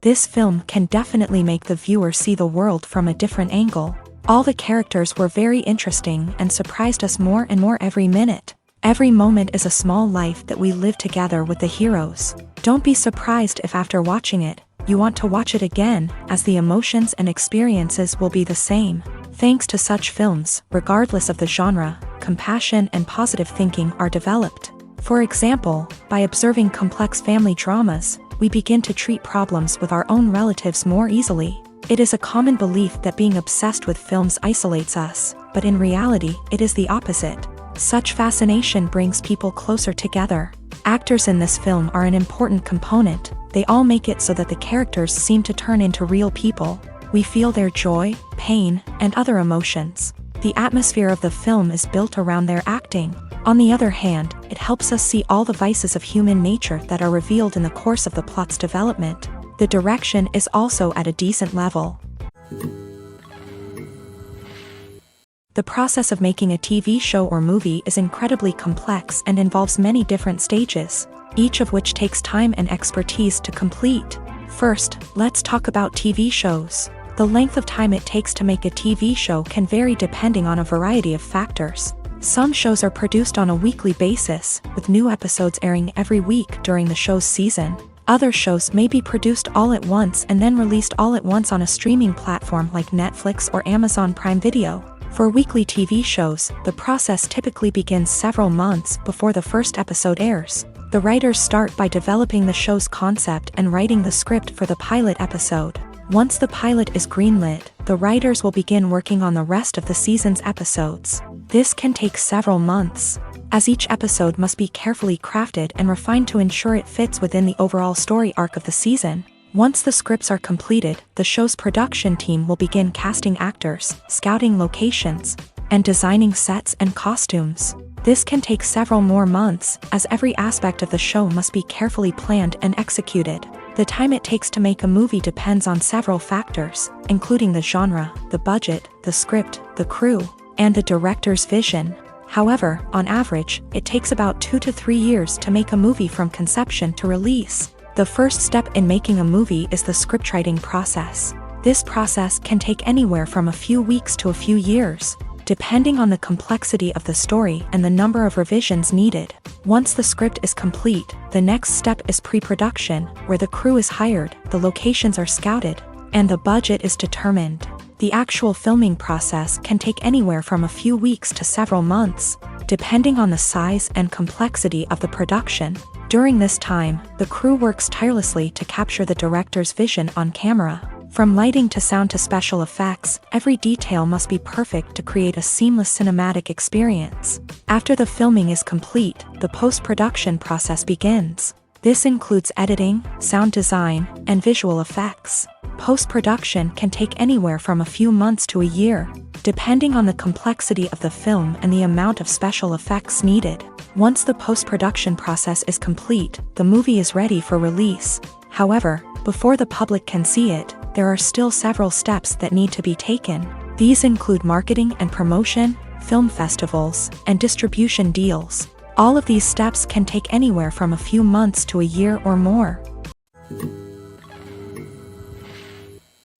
This film can definitely make the viewer see the world from a different angle. All the characters were very interesting and surprised us more and more every minute. Every moment is a small life that we live together with the heroes. Don't be surprised if after watching it, you want to watch it again, as the emotions and experiences will be the same. Thanks to such films, regardless of the genre, compassion and positive thinking are developed. For example, by observing complex family dramas, we begin to treat problems with our own relatives more easily. It is a common belief that being obsessed with films isolates us, but in reality, it is the opposite. Such fascination brings people closer together. Actors in this film are an important component. They all make it so that the characters seem to turn into real people. We feel their joy, pain, and other emotions. The atmosphere of the film is built around their acting. On the other hand, it helps us see all the vices of human nature that are revealed in the course of the plot's development. The direction is also at a decent level. The process of making a TV show or movie is incredibly complex and involves many different stages, each of which takes time and expertise to complete. First, let's talk about TV shows. The length of time it takes to make a TV show can vary depending on a variety of factors. Some shows are produced on a weekly basis, with new episodes airing every week during the show's season. Other shows may be produced all at once and then released all at once on a streaming platform like Netflix or Amazon Prime Video. For weekly TV shows, the process typically begins several months before the first episode airs. The writers start by developing the show's concept and writing the script for the pilot episode. Once the pilot is greenlit, the writers will begin working on the rest of the season's episodes. This can take several months, as each episode must be carefully crafted and refined to ensure it fits within the overall story arc of the season. Once the scripts are completed, the show's production team will begin casting actors, scouting locations, and designing sets and costumes. This can take several more months, as every aspect of the show must be carefully planned and executed. The time it takes to make a movie depends on several factors, including the genre, the budget, the script, the crew, and the director's vision. However, on average, it takes about 2 to 3 years to make a movie from conception to release. The first step in making a movie is the scriptwriting process. This process can take anywhere from a few weeks to a few years, depending on the complexity of the story and the number of revisions needed. Once the script is complete, the next step is pre-production, where the crew is hired, the locations are scouted, and the budget is determined. The actual filming process can take anywhere from a few weeks to several months, depending on the size and complexity of the production. During this time, the crew works tirelessly to capture the director's vision on camera. From lighting to sound to special effects, every detail must be perfect to create a seamless cinematic experience. After the filming is complete, the post-production process begins. This includes editing, sound design, and visual effects. Post-production can take anywhere from a few months to a year, depending on the complexity of the film and the amount of special effects needed. Once the post-production process is complete, the movie is ready for release. However, before the public can see it, there are still several steps that need to be taken. These include marketing and promotion, film festivals, and distribution deals. All of these steps can take anywhere from a few months to a year or more.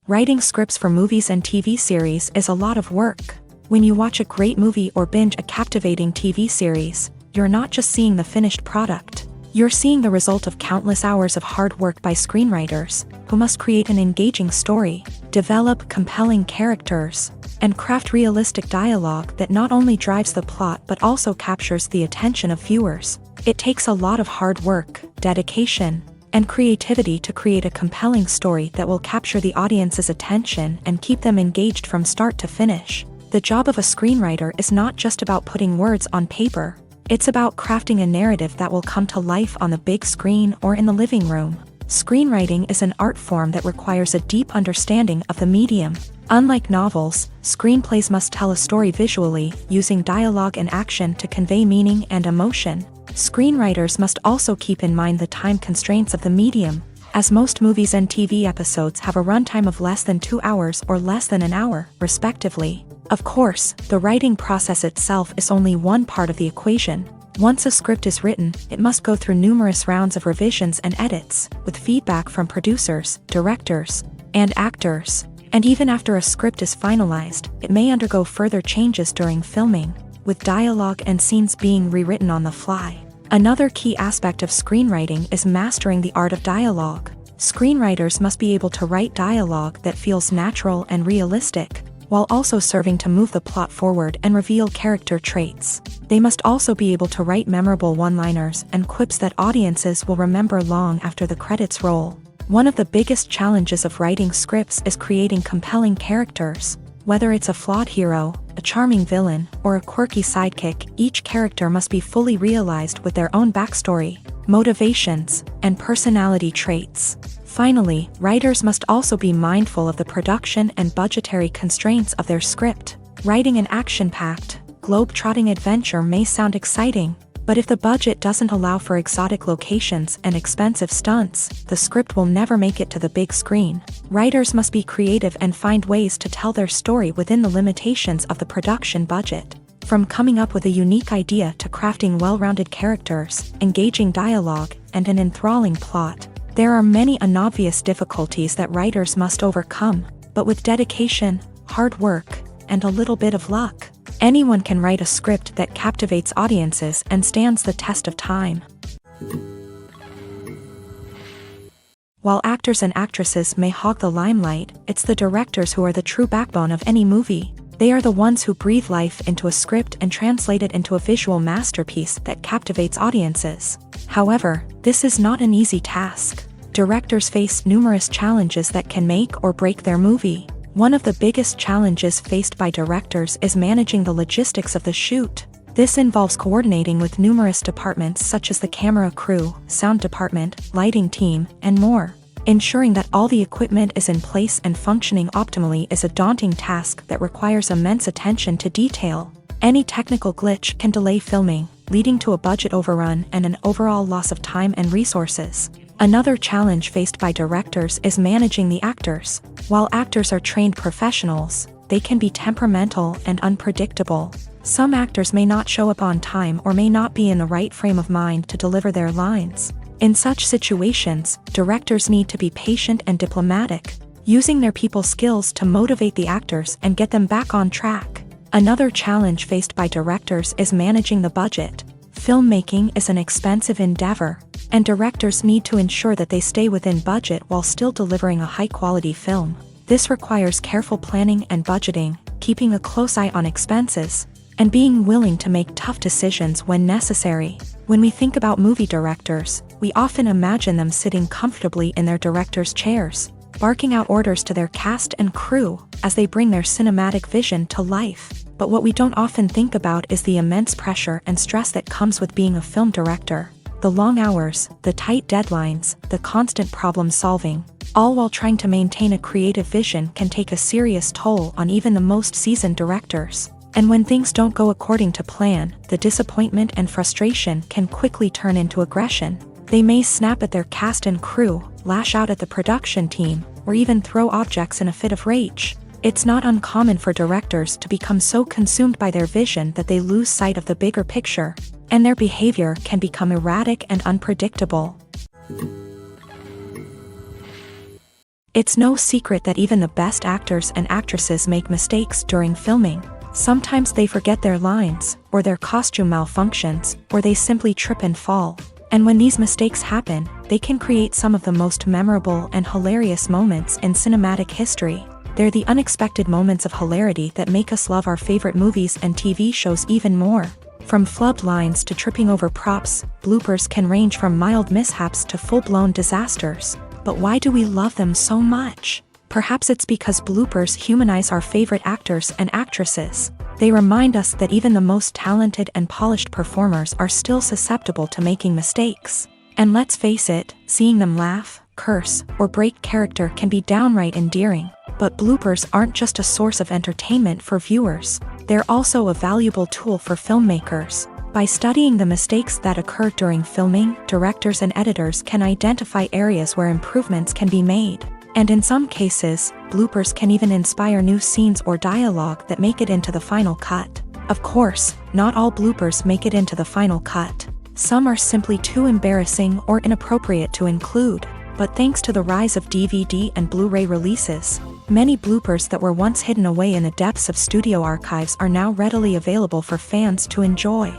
Writing scripts for movies and TV series is a lot of work. When you watch a great movie or binge a captivating TV series, you're not just seeing the finished product. You're seeing the result of countless hours of hard work by screenwriters, who must create an engaging story, develop compelling characters, and craft realistic dialogue that not only drives the plot but also captures the attention of viewers. It takes a lot of hard work, dedication, and creativity to create a compelling story that will capture the audience's attention and keep them engaged from start to finish. The job of a screenwriter is not just about putting words on paper. It's about crafting a narrative that will come to life on the big screen or in the living room. Screenwriting is an art form that requires a deep understanding of the medium. Unlike novels, screenplays must tell a story visually, using dialogue and action to convey meaning and emotion. Screenwriters must also keep in mind the time constraints of the medium, as most movies and TV episodes have a runtime of less than 2 hours or less than an hour, respectively. Of course, the writing process itself is only one part of the equation. Once a script is written, it must go through numerous rounds of revisions and edits, with feedback from producers, directors, and actors. And even after a script is finalized, it may undergo further changes during filming, with dialogue and scenes being rewritten on the fly. Another key aspect of screenwriting is mastering the art of dialogue. Screenwriters must be able to write dialogue that feels natural and realistic, while also serving to move the plot forward and reveal character traits. They must also be able to write memorable one-liners and quips that audiences will remember long after the credits roll. One of the biggest challenges of writing scripts is creating compelling characters. Whether it's a flawed hero, a charming villain, or a quirky sidekick, each character must be fully realized with their own backstory, motivations, and personality traits. Finally, writers must also be mindful of the production and budgetary constraints of their script. Writing an action-packed, globe-trotting adventure may sound exciting, but if the budget doesn't allow for exotic locations and expensive stunts, the script will never make it to the big screen. Writers must be creative and find ways to tell their story within the limitations of the production budget. From coming up with a unique idea to crafting well-rounded characters, engaging dialogue, and an enthralling plot, there are many unobvious difficulties that writers must overcome, but with dedication, hard work, and a little bit of luck, anyone can write a script that captivates audiences and stands the test of time. While actors and actresses may hog the limelight, it's the directors who are the true backbone of any movie. They are the ones who breathe life into a script and translate it into a visual masterpiece that captivates audiences. However, this is not an easy task. Directors face numerous challenges that can make or break their movie. One of the biggest challenges faced by directors is managing the logistics of the shoot. This involves coordinating with numerous departments such as the camera crew, sound department, lighting team, and more. Ensuring that all the equipment is in place and functioning optimally is a daunting task that requires immense attention to detail. Any technical glitch can delay filming, leading to a budget overrun and an overall loss of time and resources. Another challenge faced by directors is managing the actors. While actors are trained professionals, they can be temperamental and unpredictable. Some actors may not show up on time or may not be in the right frame of mind to deliver their lines. In such situations, directors need to be patient and diplomatic, using their people skills to motivate the actors and get them back on track. Another challenge faced by directors is managing the budget. Filmmaking is an expensive endeavor, and directors need to ensure that they stay within budget while still delivering a high-quality film. This requires careful planning and budgeting, keeping a close eye on expenses, and being willing to make tough decisions when necessary. When we think about movie directors, we often imagine them sitting comfortably in their director's chairs, barking out orders to their cast and crew as they bring their cinematic vision to life. But what we don't often think about is the immense pressure and stress that comes with being a film director. The long hours, the tight deadlines, the constant problem solving, all while trying to maintain a creative vision can take a serious toll on even the most seasoned directors. And when things don't go according to plan, the disappointment and frustration can quickly turn into aggression. They may snap at their cast and crew, lash out at the production team, or even throw objects in a fit of rage. It's not uncommon for directors to become so consumed by their vision that they lose sight of the bigger picture, and their behavior can become erratic and unpredictable. It's no secret that even the best actors and actresses make mistakes during filming. Sometimes they forget their lines, or their costume malfunctions, or they simply trip and fall. And when these mistakes happen, they can create some of the most memorable and hilarious moments in cinematic history. They're the unexpected moments of hilarity that make us love our favorite movies and TV shows even more. From flubbed lines to tripping over props, bloopers can range from mild mishaps to full-blown disasters. But why do we love them so much? Perhaps it's because bloopers humanize our favorite actors and actresses. They remind us that even the most talented and polished performers are still susceptible to making mistakes. And let's face it, seeing them laugh, curse, or break character can be downright endearing. But bloopers aren't just a source of entertainment for viewers. They're also a valuable tool for filmmakers. By studying the mistakes that occur during filming, directors and editors can identify areas where improvements can be made. And in some cases, bloopers can even inspire new scenes or dialogue that make it into the final cut. Of course, not all bloopers make it into the final cut. Some are simply too embarrassing or inappropriate to include. But thanks to the rise of DVD and Blu-ray releases, many bloopers that were once hidden away in the depths of studio archives are now readily available for fans to enjoy.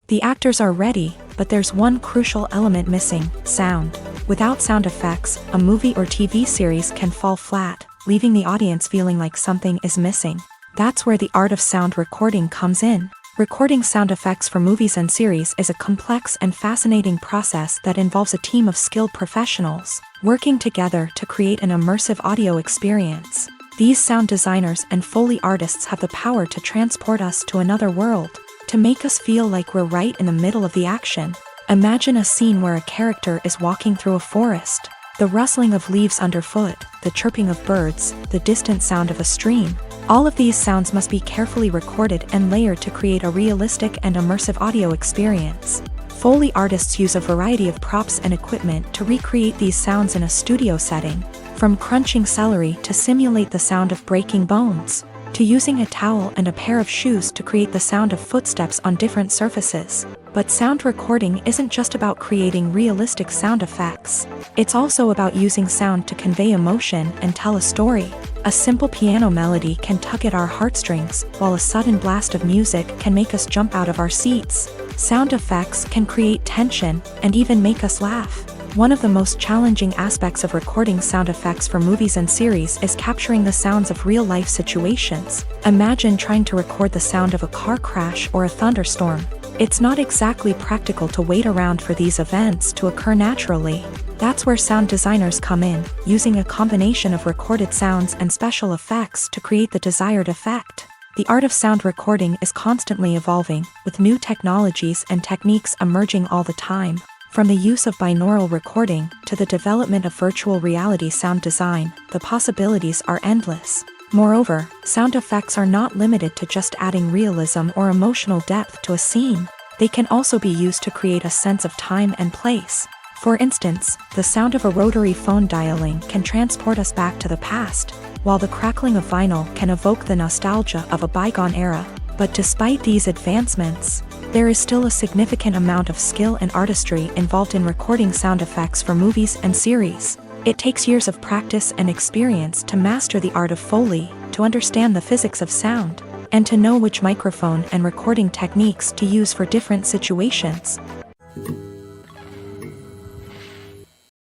The actors are ready, but there's one crucial element missing: sound. Without sound effects, a movie or TV series can fall flat, leaving the audience feeling like something is missing. That's where the art of sound recording comes in. Recording sound effects for movies and series is a complex and fascinating process that involves a team of skilled professionals working together to create an immersive audio experience. These sound designers and Foley artists have the power to transport us to another world, to make us feel like we're right in the middle of the action. Imagine a scene where a character is walking through a forest. The rustling of leaves underfoot, the chirping of birds, the distant sound of a stream. All of these sounds must be carefully recorded and layered to create a realistic and immersive audio experience. Foley artists use a variety of props and equipment to recreate these sounds in a studio setting, from crunching celery to simulate the sound of breaking bones, to using a towel and a pair of shoes to create the sound of footsteps on different surfaces. But sound recording isn't just about creating realistic sound effects. It's also about using sound to convey emotion and tell a story. A simple piano melody can tug at our heartstrings, while a sudden blast of music can make us jump out of our seats. Sound effects can create tension and even make us laugh. One of the most challenging aspects of recording sound effects for movies and series is capturing the sounds of real-life situations. Imagine trying to record the sound of a car crash or a thunderstorm. It's not exactly practical to wait around for these events to occur naturally. That's where sound designers come in, using a combination of recorded sounds and special effects to create the desired effect. The art of sound recording is constantly evolving, with new technologies and techniques emerging all the time. From the use of binaural recording to the development of virtual reality sound design, the possibilities are endless. Moreover, sound effects are not limited to just adding realism or emotional depth to a scene. They can also be used to create a sense of time and place. For instance, the sound of a rotary phone dialing can transport us back to the past, while the crackling of vinyl can evoke the nostalgia of a bygone era. But despite these advancements, there is still a significant amount of skill and artistry involved in recording sound effects for movies and series. It takes years of practice and experience to master the art of Foley, to understand the physics of sound, and to know which microphone and recording techniques to use for different situations.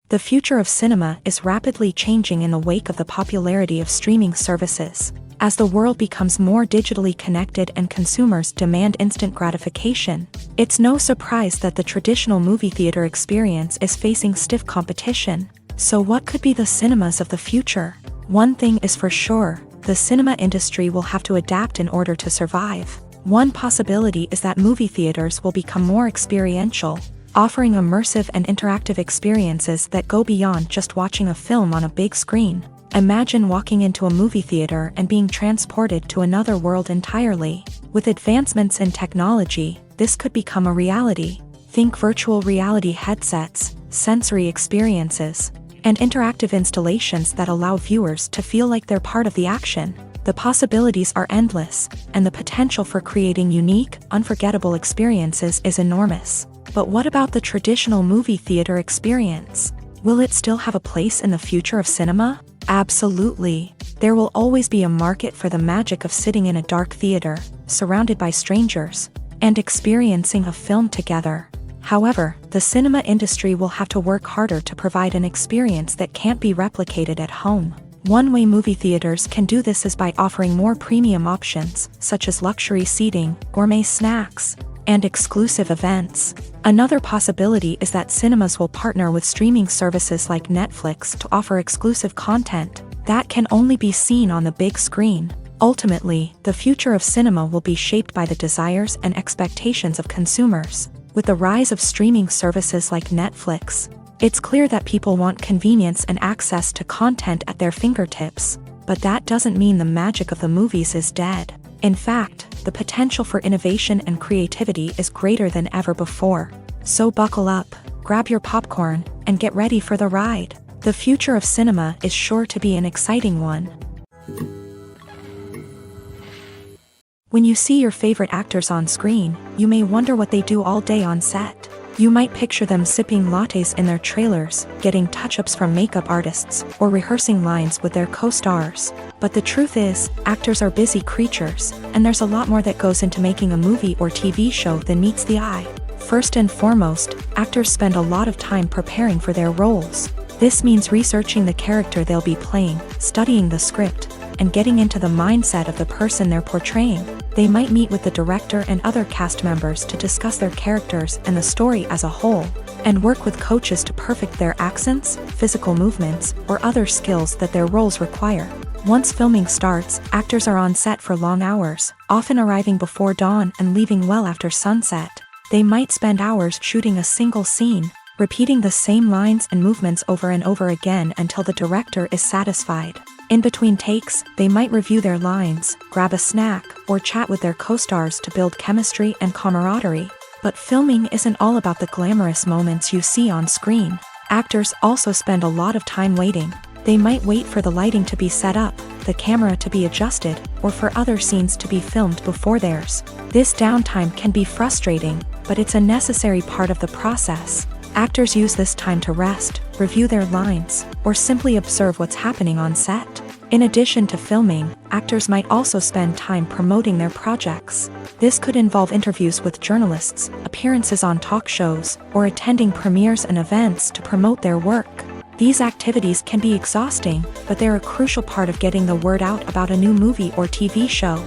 The future of cinema is rapidly changing in the wake of the popularity of streaming services. As the world becomes more digitally connected and consumers demand instant gratification, it's no surprise that the traditional movie theater experience is facing stiff competition. So what could be the cinemas of the future? One thing is for sure, the cinema industry will have to adapt in order to survive. One possibility is that movie theaters will become more experiential, offering immersive and interactive experiences that go beyond just watching a film on a big screen. Imagine walking into a movie theater and being transported to another world entirely. With advancements in technology, this could become a reality. Think virtual reality headsets, sensory experiences, and interactive installations that allow viewers to feel like they're part of the action. The possibilities are endless, and the potential for creating unique, unforgettable experiences is enormous. But what about the traditional movie theater experience? Will it still have a place in the future of cinema? Absolutely. There will always be a market for the magic of sitting in a dark theater, surrounded by strangers, and experiencing a film together. However, the cinema industry will have to work harder to provide an experience that can't be replicated at home. One way movie theaters can do this is by offering more premium options, such as luxury seating, gourmet snacks, and exclusive events. Another possibility is that cinemas will partner with streaming services like Netflix to offer exclusive content that can only be seen on the big screen. Ultimately, the future of cinema will be shaped by the desires and expectations of consumers. With the rise of streaming services like Netflix, it's clear that people want convenience and access to content at their fingertips. But that doesn't mean the magic of the movies is dead. In fact, the potential for innovation and creativity is greater than ever before. So buckle up, grab your popcorn, and get ready for the ride. The future of cinema is sure to be an exciting one. When you see your favorite actors on screen, you may wonder what they do all day on set. You might picture them sipping lattes in their trailers, getting touch-ups from makeup artists, or rehearsing lines with their co-stars. But the truth is, actors are busy creatures, and there's a lot more that goes into making a movie or TV show than meets the eye. First and foremost, actors spend a lot of time preparing for their roles. This means researching the character they'll be playing, studying the script, and getting into the mindset of the person they're portraying. They might meet with the director and other cast members to discuss their characters and the story as a whole, and work with coaches to perfect their accents, physical movements, or other skills that their roles require. Once filming starts, actors are on set for long hours, often arriving before dawn and leaving well after sunset. They might spend hours shooting a single scene, repeating the same lines and movements over and over again until the director is satisfied. In between takes, they might review their lines, grab a snack, or chat with their co-stars to build chemistry and camaraderie. But filming isn't all about the glamorous moments you see on screen. Actors also spend a lot of time waiting. They might wait for the lighting to be set up, the camera to be adjusted, or for other scenes to be filmed before theirs. This downtime can be frustrating, but it's a necessary part of the process. Actors use this time to rest, review their lines, or simply observe what's happening on set. In addition to filming, actors might also spend time promoting their projects. This could involve interviews with journalists, appearances on talk shows, or attending premieres and events to promote their work. These activities can be exhausting, but they're a crucial part of getting the word out about a new movie or TV show.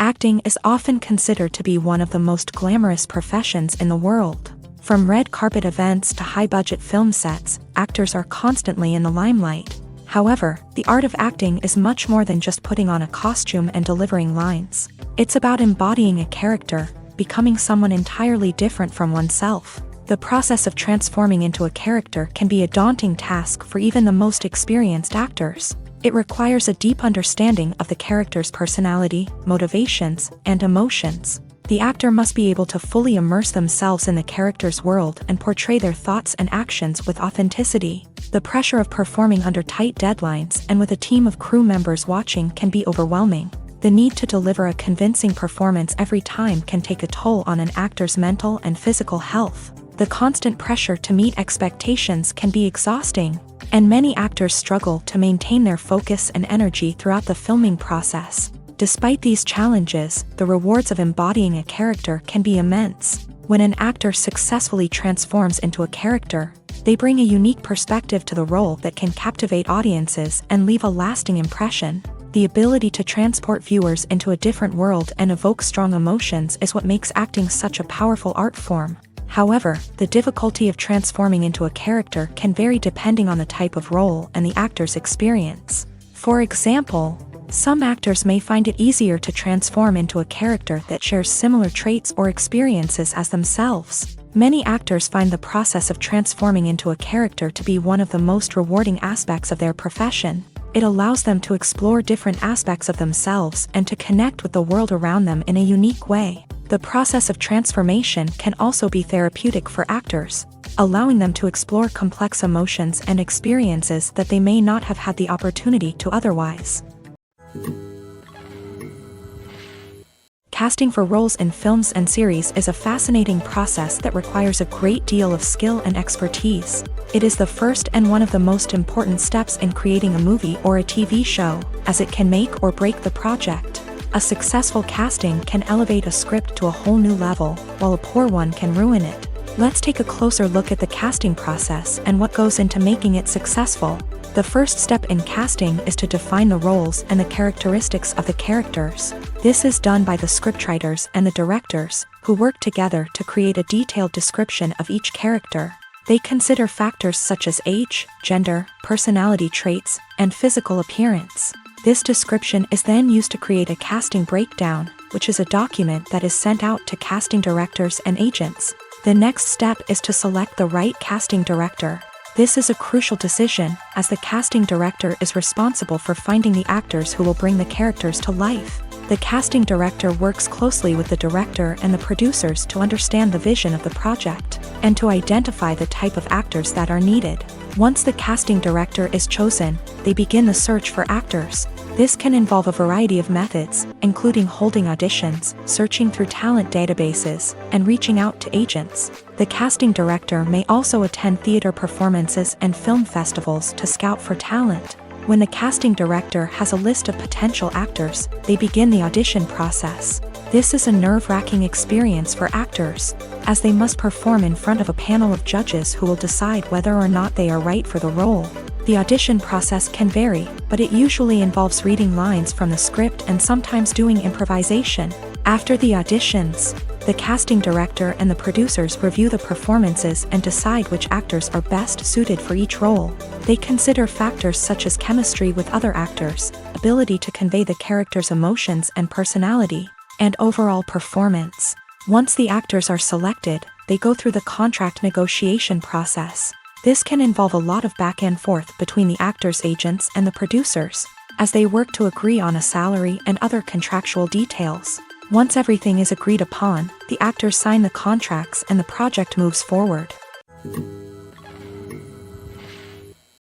Acting is often considered to be one of the most glamorous professions in the world. From red carpet events to high-budget film sets, actors are constantly in the limelight. However, the art of acting is much more than just putting on a costume and delivering lines. It's about embodying a character, becoming someone entirely different from oneself. The process of transforming into a character can be a daunting task for even the most experienced actors. It requires a deep understanding of the character's personality, motivations, and emotions. The actor must be able to fully immerse themselves in the character's world and portray their thoughts and actions with authenticity. The pressure of performing under tight deadlines and with a team of crew members watching can be overwhelming. The need to deliver a convincing performance every time can take a toll on an actor's mental and physical health. The constant pressure to meet expectations can be exhausting, and many actors struggle to maintain their focus and energy throughout the filming process. Despite these challenges, the rewards of embodying a character can be immense. When an actor successfully transforms into a character, they bring a unique perspective to the role that can captivate audiences and leave a lasting impression. The ability to transport viewers into a different world and evoke strong emotions is what makes acting such a powerful art form. However, the difficulty of transforming into a character can vary depending on the type of role and the actor's experience. For example, some actors may find it easier to transform into a character that shares similar traits or experiences as themselves. Many actors find the process of transforming into a character to be one of the most rewarding aspects of their profession. It allows them to explore different aspects of themselves and to connect with the world around them in a unique way. The process of transformation can also be therapeutic for actors, allowing them to explore complex emotions and experiences that they may not have had the opportunity to otherwise. Casting for roles in films and series is a fascinating process that requires a great deal of skill and expertise. It is the first and one of the most important steps in creating a movie or a TV show, as it can make or break the project. A successful casting can elevate a script to a whole new level, while a poor one can ruin it. Let's take a closer look at the casting process and what goes into making it successful. The first step in casting is to define the roles and the characteristics of the characters. This is done by the scriptwriters and the directors, who work together to create a detailed description of each character. They consider factors such as age, gender, personality traits, and physical appearance. This description is then used to create a casting breakdown, which is a document that is sent out to casting directors and agents. The next step is to select the right casting director. This is a crucial decision, as the casting director is responsible for finding the actors who will bring the characters to life. The casting director works closely with the director and the producers to understand the vision of the project, and to identify the type of actors that are needed. Once the casting director is chosen, they begin the search for actors. This can involve a variety of methods, including holding auditions, searching through talent databases, and reaching out to agents. The casting director may also attend theater performances and film festivals to scout for talent. When the casting director has a list of potential actors, they begin the audition process. This is a nerve-wracking experience for actors, as they must perform in front of a panel of judges who will decide whether or not they are right for the role. The audition process can vary, but it usually involves reading lines from the script and sometimes doing improvisation. After the auditions, the casting director and the producers review the performances and decide which actors are best suited for each role. They consider factors such as chemistry with other actors, ability to convey the character's emotions and personality, and overall performance. Once the actors are selected, they go through the contract negotiation process. This can involve a lot of back and forth between the actors' agents and the producers, as they work to agree on a salary and other contractual details. Once everything is agreed upon, the actors sign the contracts and the project moves forward.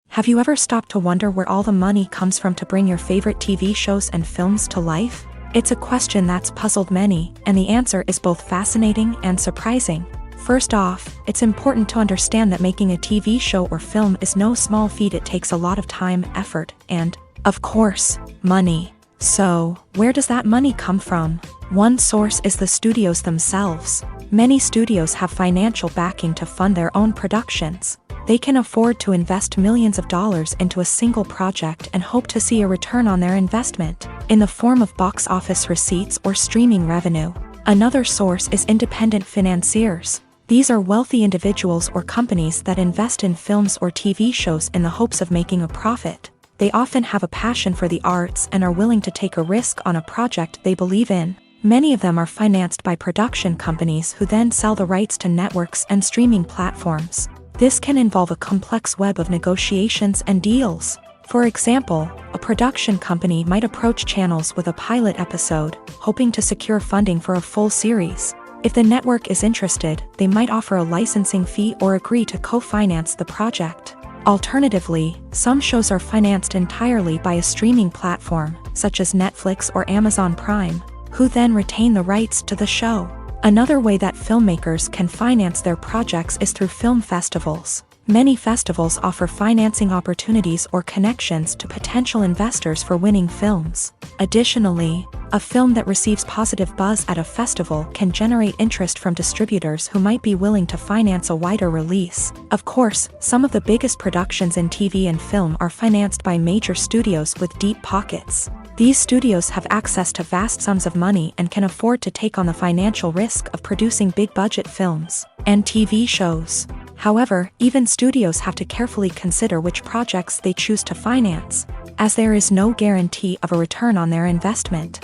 Have you ever stopped to wonder where all the money comes from to bring your favorite TV shows and films to life? It's a question that's puzzled many, and the answer is both fascinating and surprising. First off, it's important to understand that making a TV show or film is no small feat. It takes a lot of time, effort, and, of course, money. So, where does that money come from? One source is the studios themselves. Many studios have financial backing to fund their own productions. They can afford to invest millions of dollars into a single project and hope to see a return on their investment, in the form of box office receipts or streaming revenue. Another source is independent financiers. These are wealthy individuals or companies that invest in films or TV shows in the hopes of making a profit. They often have a passion for the arts and are willing to take a risk on a project they believe in. Many of them are financed by production companies who then sell the rights to networks and streaming platforms. This can involve a complex web of negotiations and deals. For example, a production company might approach channels with a pilot episode, hoping to secure funding for a full series. If the network is interested, they might offer a licensing fee or agree to co-finance the project. Alternatively, some shows are financed entirely by a streaming platform, such as Netflix or Amazon Prime, who then retain the rights to the show. Another way that filmmakers can finance their projects is through film festivals. Many festivals offer financing opportunities or connections to potential investors for winning films. Additionally, a film that receives positive buzz at a festival can generate interest from distributors who might be willing to finance a wider release. Of course, some of the biggest productions in TV and film are financed by major studios with deep pockets. These studios have access to vast sums of money and can afford to take on the financial risk of producing big-budget films and TV shows. However, even studios have to carefully consider which projects they choose to finance, as there is no guarantee of a return on their investment.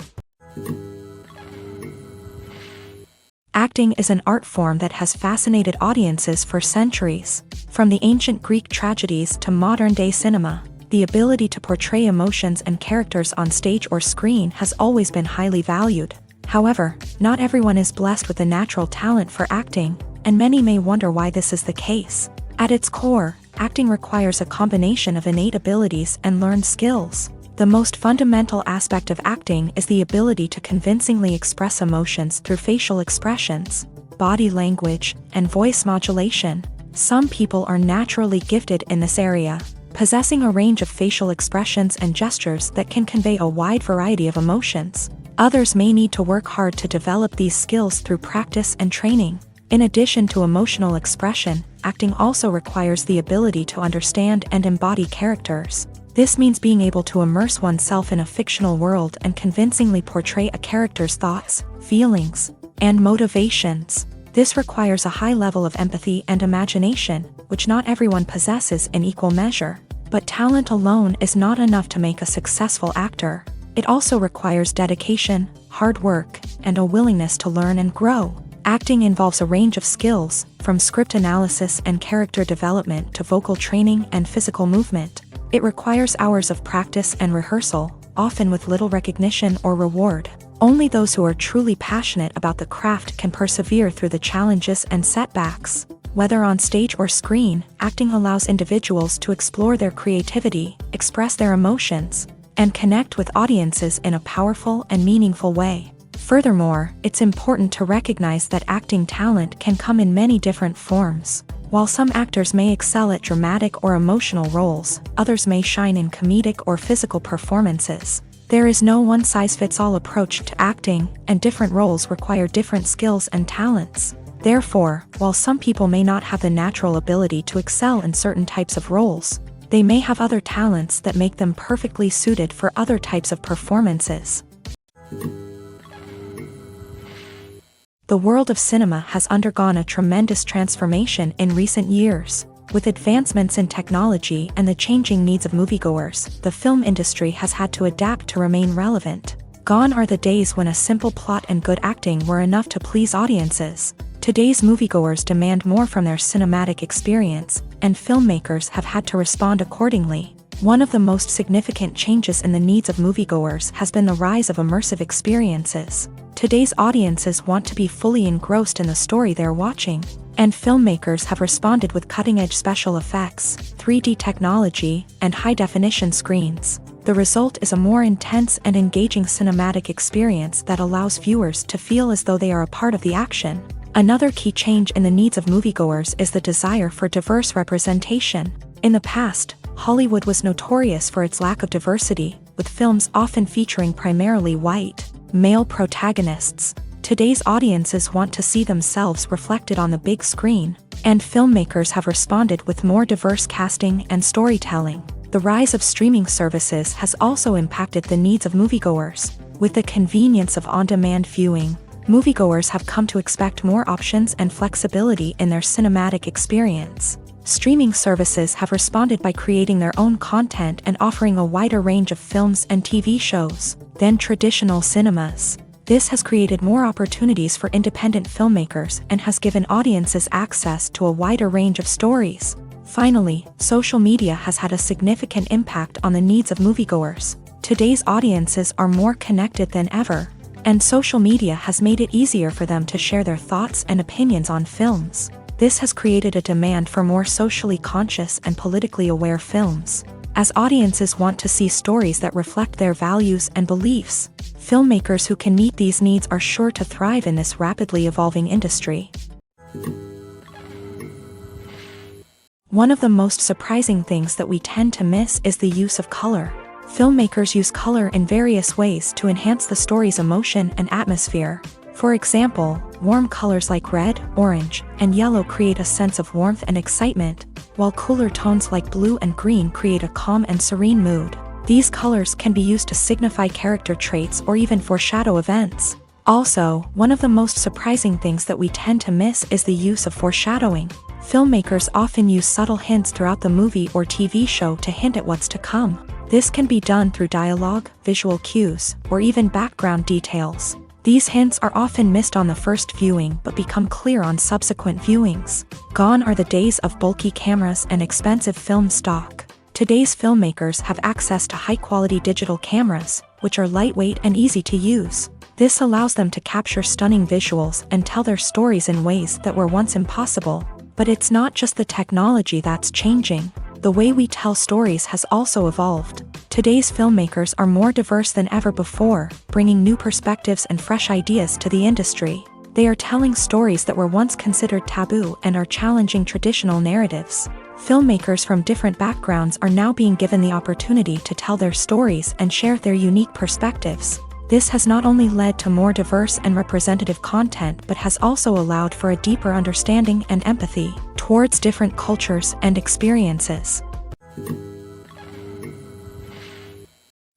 Acting is an art form that has fascinated audiences for centuries. From the ancient Greek tragedies to modern-day cinema, the ability to portray emotions and characters on stage or screen has always been highly valued. However, not everyone is blessed with a natural talent for acting, and many may wonder why this is the case. At its core, acting requires a combination of innate abilities and learned skills. The most fundamental aspect of acting is the ability to convincingly express emotions through facial expressions, body language, and voice modulation. Some people are naturally gifted in this area, possessing a range of facial expressions and gestures that can convey a wide variety of emotions. Others may need to work hard to develop these skills through practice and training. In addition to emotional expression, acting also requires the ability to understand and embody characters. This means being able to immerse oneself in a fictional world and convincingly portray a character's thoughts, feelings, and motivations. This requires a high level of empathy and imagination, which not everyone possesses in equal measure. But talent alone is not enough to make a successful actor. It also requires dedication, hard work, and a willingness to learn and grow. Acting involves a range of skills, from script analysis and character development to vocal training and physical movement. It requires hours of practice and rehearsal, often with little recognition or reward. Only those who are truly passionate about the craft can persevere through the challenges and setbacks. Whether on stage or screen, acting allows individuals to explore their creativity, express their emotions, and connect with audiences in a powerful and meaningful way. Furthermore, it's important to recognize that acting talent can come in many different forms. While some actors may excel at dramatic or emotional roles, others may shine in comedic or physical performances. There is no one-size-fits-all approach to acting, and different roles require different skills and talents. Therefore, while some people may not have the natural ability to excel in certain types of roles, they may have other talents that make them perfectly suited for other types of performances. The world of cinema has undergone a tremendous transformation in recent years. With advancements in technology and the changing needs of moviegoers, the film industry has had to adapt to remain relevant. Gone are the days when a simple plot and good acting were enough to please audiences. Today's moviegoers demand more from their cinematic experience, and filmmakers have had to respond accordingly. One of the most significant changes in the needs of moviegoers has been the rise of immersive experiences. Today's audiences want to be fully engrossed in the story they're watching, and filmmakers have responded with cutting-edge special effects, 3D technology, and high-definition screens. The result is a more intense and engaging cinematic experience that allows viewers to feel as though they are a part of the action. Another key change in the needs of moviegoers is the desire for diverse representation. In the past, Hollywood was notorious for its lack of diversity, with films often featuring primarily white, male protagonists. Today's audiences want to see themselves reflected on the big screen, and filmmakers have responded with more diverse casting and storytelling. The rise of streaming services has also impacted the needs of moviegoers. With the convenience of on-demand viewing, moviegoers have come to expect more options and flexibility in their cinematic experience. Streaming services have responded by creating their own content and offering a wider range of films and TV shows than traditional cinemas. This has created more opportunities for independent filmmakers and has given audiences access to a wider range of stories. Finally, social media has had a significant impact on the needs of moviegoers. Today's audiences are more connected than ever, and social media has made it easier for them to share their thoughts and opinions on films. This has created a demand for more socially conscious and politically aware films. As audiences want to see stories that reflect their values and beliefs, filmmakers who can meet these needs are sure to thrive in this rapidly evolving industry. One of the most surprising things that we tend to miss is the use of color. Filmmakers use color in various ways to enhance the story's emotion and atmosphere. For example, warm colors like red, orange, and yellow create a sense of warmth and excitement, while cooler tones like blue and green create a calm and serene mood. These colors can be used to signify character traits or even foreshadow events. Also, one of the most surprising things that we tend to miss is the use of foreshadowing. Filmmakers often use subtle hints throughout the movie or TV show to hint at what's to come. This can be done through dialogue, visual cues, or even background details. These hints are often missed on the first viewing but become clear on subsequent viewings. Gone are the days of bulky cameras and expensive film stock. Today's filmmakers have access to high-quality digital cameras, which are lightweight and easy to use. This allows them to capture stunning visuals and tell their stories in ways that were once impossible. But it's not just the technology that's changing. The way we tell stories has also evolved. Today's filmmakers are more diverse than ever before, bringing new perspectives and fresh ideas to the industry. They are telling stories that were once considered taboo and are challenging traditional narratives. Filmmakers from different backgrounds are now being given the opportunity to tell their stories and share their unique perspectives. This has not only led to more diverse and representative content but has also allowed for a deeper understanding and empathy towards different cultures and experiences.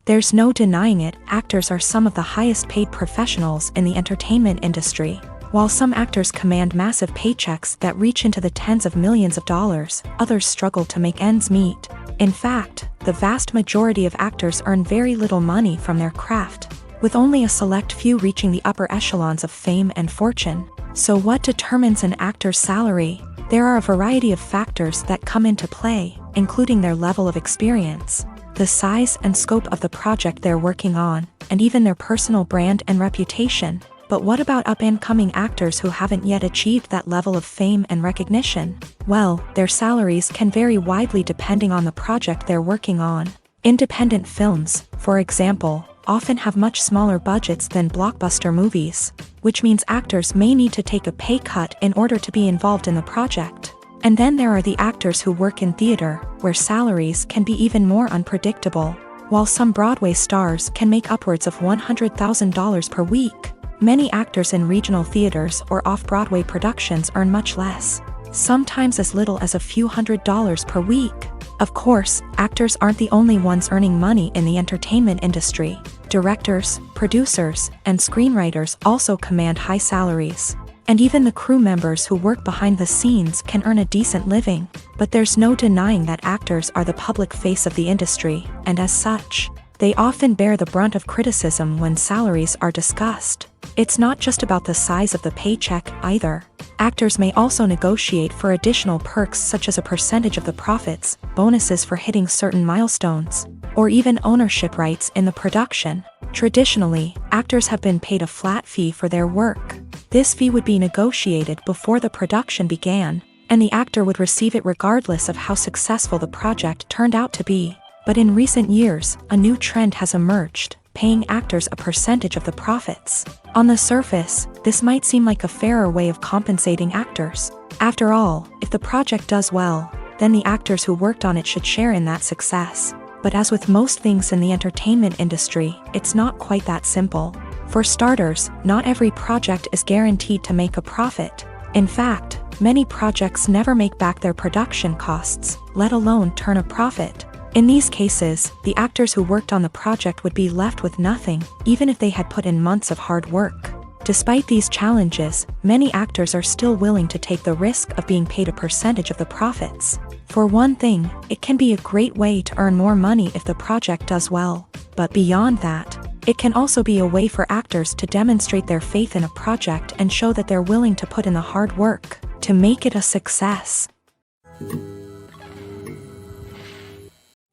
There's no denying it, actors are some of the highest paid professionals in the entertainment industry. While some actors command massive paychecks that reach into the tens of millions of dollars, others struggle to make ends meet. In fact, the vast majority of actors earn very little money from their craft, with only a select few reaching the upper echelons of fame and fortune. So what determines an actor's salary? There are a variety of factors that come into play, including their level of experience, the size and scope of the project they're working on, and even their personal brand and reputation. But what about up-and-coming actors who haven't yet achieved that level of fame and recognition? Well, their salaries can vary widely depending on the project they're working on. Independent films, for example, often have much smaller budgets than blockbuster movies, which means actors may need to take a pay cut in order to be involved in the project. And then there are the actors who work in theater, where salaries can be even more unpredictable. While some Broadway stars can make upwards of $100,000 per week, many actors in regional theaters or off-Broadway productions earn much less, sometimes as little as a few $100s per week. Of course, actors aren't the only ones earning money in the entertainment industry. Directors, producers, and screenwriters also command high salaries. And even the crew members who work behind the scenes can earn a decent living. But there's no denying that actors are the public face of the industry, and as such, they often bear the brunt of criticism when salaries are discussed. It's not just about the size of the paycheck, either. Actors may also negotiate for additional perks such as a percentage of the profits, bonuses for hitting certain milestones, or even ownership rights in the production. Traditionally, actors have been paid a flat fee for their work. This fee would be negotiated before the production began, and the actor would receive it regardless of how successful the project turned out to be. But in recent years, a new trend has emerged, paying actors a percentage of the profits. On the surface, this might seem like a fairer way of compensating actors. After all, if the project does well, then the actors who worked on it should share in that success. But as with most things in the entertainment industry, it's not quite that simple. For starters, not every project is guaranteed to make a profit. In fact, many projects never make back their production costs, let alone turn a profit. In these cases, the actors who worked on the project would be left with nothing, even if they had put in months of hard work. Despite these challenges, many actors are still willing to take the risk of being paid a percentage of the profits. For one thing, it can be a great way to earn more money if the project does well. But beyond that, it can also be a way for actors to demonstrate their faith in a project and show that they're willing to put in the hard work to make it a success.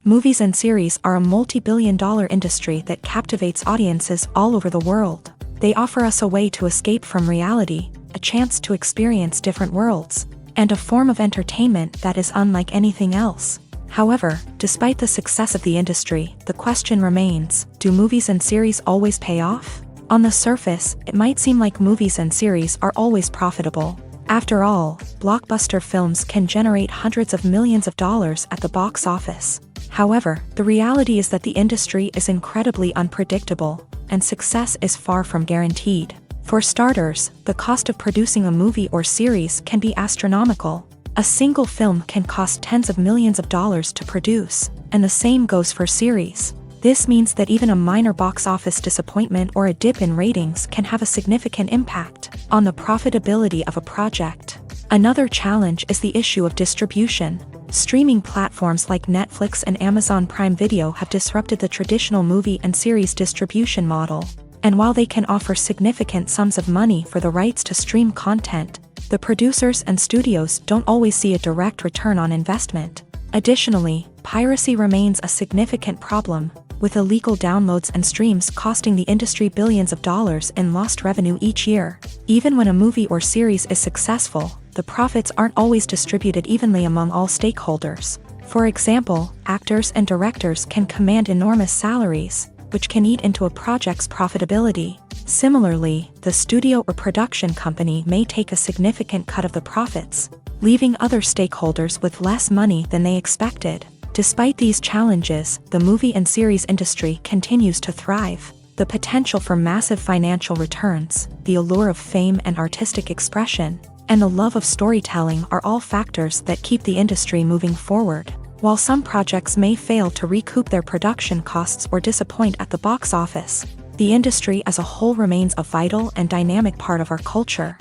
Movies and series are a multi-billion-dollar industry that captivates audiences all over the world. They offer us a way to escape from reality, a chance to experience different worlds, and a form of entertainment that is unlike anything else. However, despite the success of the industry, the question remains, do movies and series always pay off? On the surface, it might seem like movies and series are always profitable. After all, blockbuster films can generate hundreds of millions of dollars at the box office. However, the reality is that the industry is incredibly unpredictable, and success is far from guaranteed. For starters, the cost of producing a movie or series can be astronomical. A single film can cost tens of millions of dollars to produce, and the same goes for series. This means that even a minor box office disappointment or a dip in ratings can have a significant impact on the profitability of a project. Another challenge is the issue of distribution. Streaming platforms like Netflix and Amazon Prime Video have disrupted the traditional movie and series distribution model. And while they can offer significant sums of money for the rights to stream content, the producers and studios don't always see a direct return on investment. Additionally, piracy remains a significant problem, with illegal downloads and streams costing the industry billions of dollars in lost revenue each year. Even when a movie or series is successful, the profits aren't always distributed evenly among all stakeholders. For example, actors and directors can command enormous salaries, which can eat into a project's profitability. Similarly, the studio or production company may take a significant cut of the profits, leaving other stakeholders with less money than they expected. Despite these challenges, the movie and series industry continues to thrive. The potential for massive financial returns, the allure of fame and artistic expression, and the love of storytelling are all factors that keep the industry moving forward. While some projects may fail to recoup their production costs or disappoint at the box office, the industry as a whole remains a vital and dynamic part of our culture.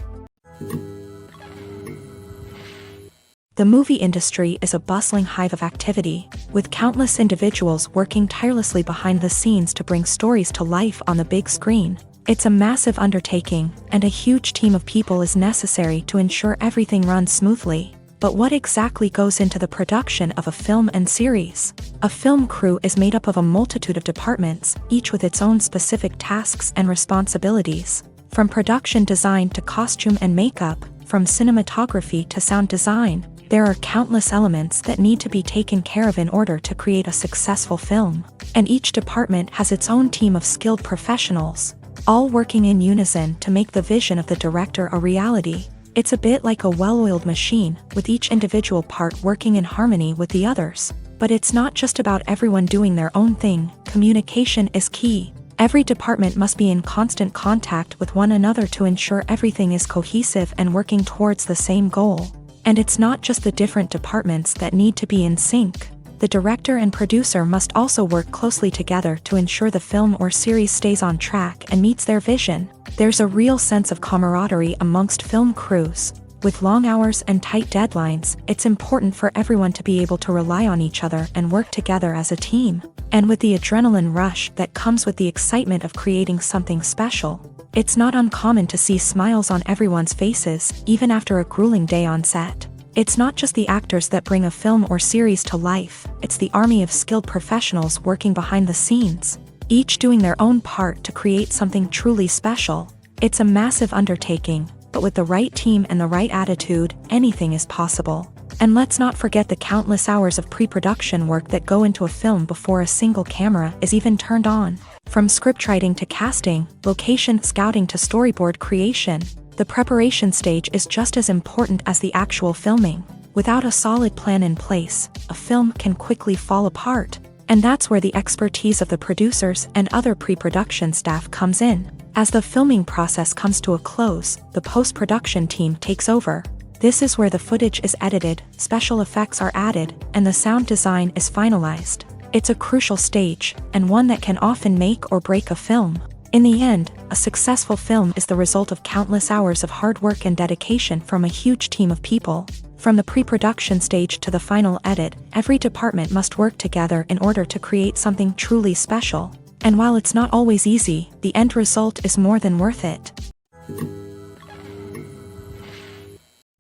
The movie industry is a bustling hive of activity, with countless individuals working tirelessly behind the scenes to bring stories to life on the big screen. It's a massive undertaking, and a huge team of people is necessary to ensure everything runs smoothly. But what exactly goes into the production of a film and series? A film crew is made up of a multitude of departments, each with its own specific tasks and responsibilities. From production design to costume and makeup, from cinematography to sound design, There are countless elements that need to be taken care of in order to create a successful film, and each department has its own team of skilled professionals, all working in unison to make the vision of the director a reality. It's a bit like a well-oiled machine, with each individual part working in harmony with the others. But it's not just about everyone doing their own thing. Communication is key. Every department must be in constant contact with one another to ensure everything is cohesive and working towards the same goal. And it's not just the different departments that need to be in sync. The director and producer must also work closely together to ensure the film or series stays on track and meets their vision. There's a real sense of camaraderie amongst film crews. With long hours and tight deadlines, it's important for everyone to be able to rely on each other and work together as a team. And with the adrenaline rush that comes with the excitement of creating something special, it's not uncommon to see smiles on everyone's faces, even after a grueling day on set. It's not just the actors that bring a film or series to life, it's the army of skilled professionals working behind the scenes, each doing their own part to create something truly special. It's a massive undertaking, but with the right team and the right attitude, anything is possible. And let's not forget the countless hours of pre-production work that go into a film before a single camera is even turned on. From scriptwriting to casting, location scouting to storyboard creation, the preparation stage is just as important as the actual filming. Without a solid plan in place, a film can quickly fall apart. And that's where the expertise of the producers and other pre-production staff comes in. As the filming process comes to a close, the post-production team takes over. This is where the footage is edited, special effects are added, and the sound design is finalized. It's a crucial stage, and one that can often make or break a film. In the end, a successful film is the result of countless hours of hard work and dedication from a huge team of people. From the pre-production stage to the final edit, every department must work together in order to create something truly special. And while it's not always easy, the end result is more than worth it.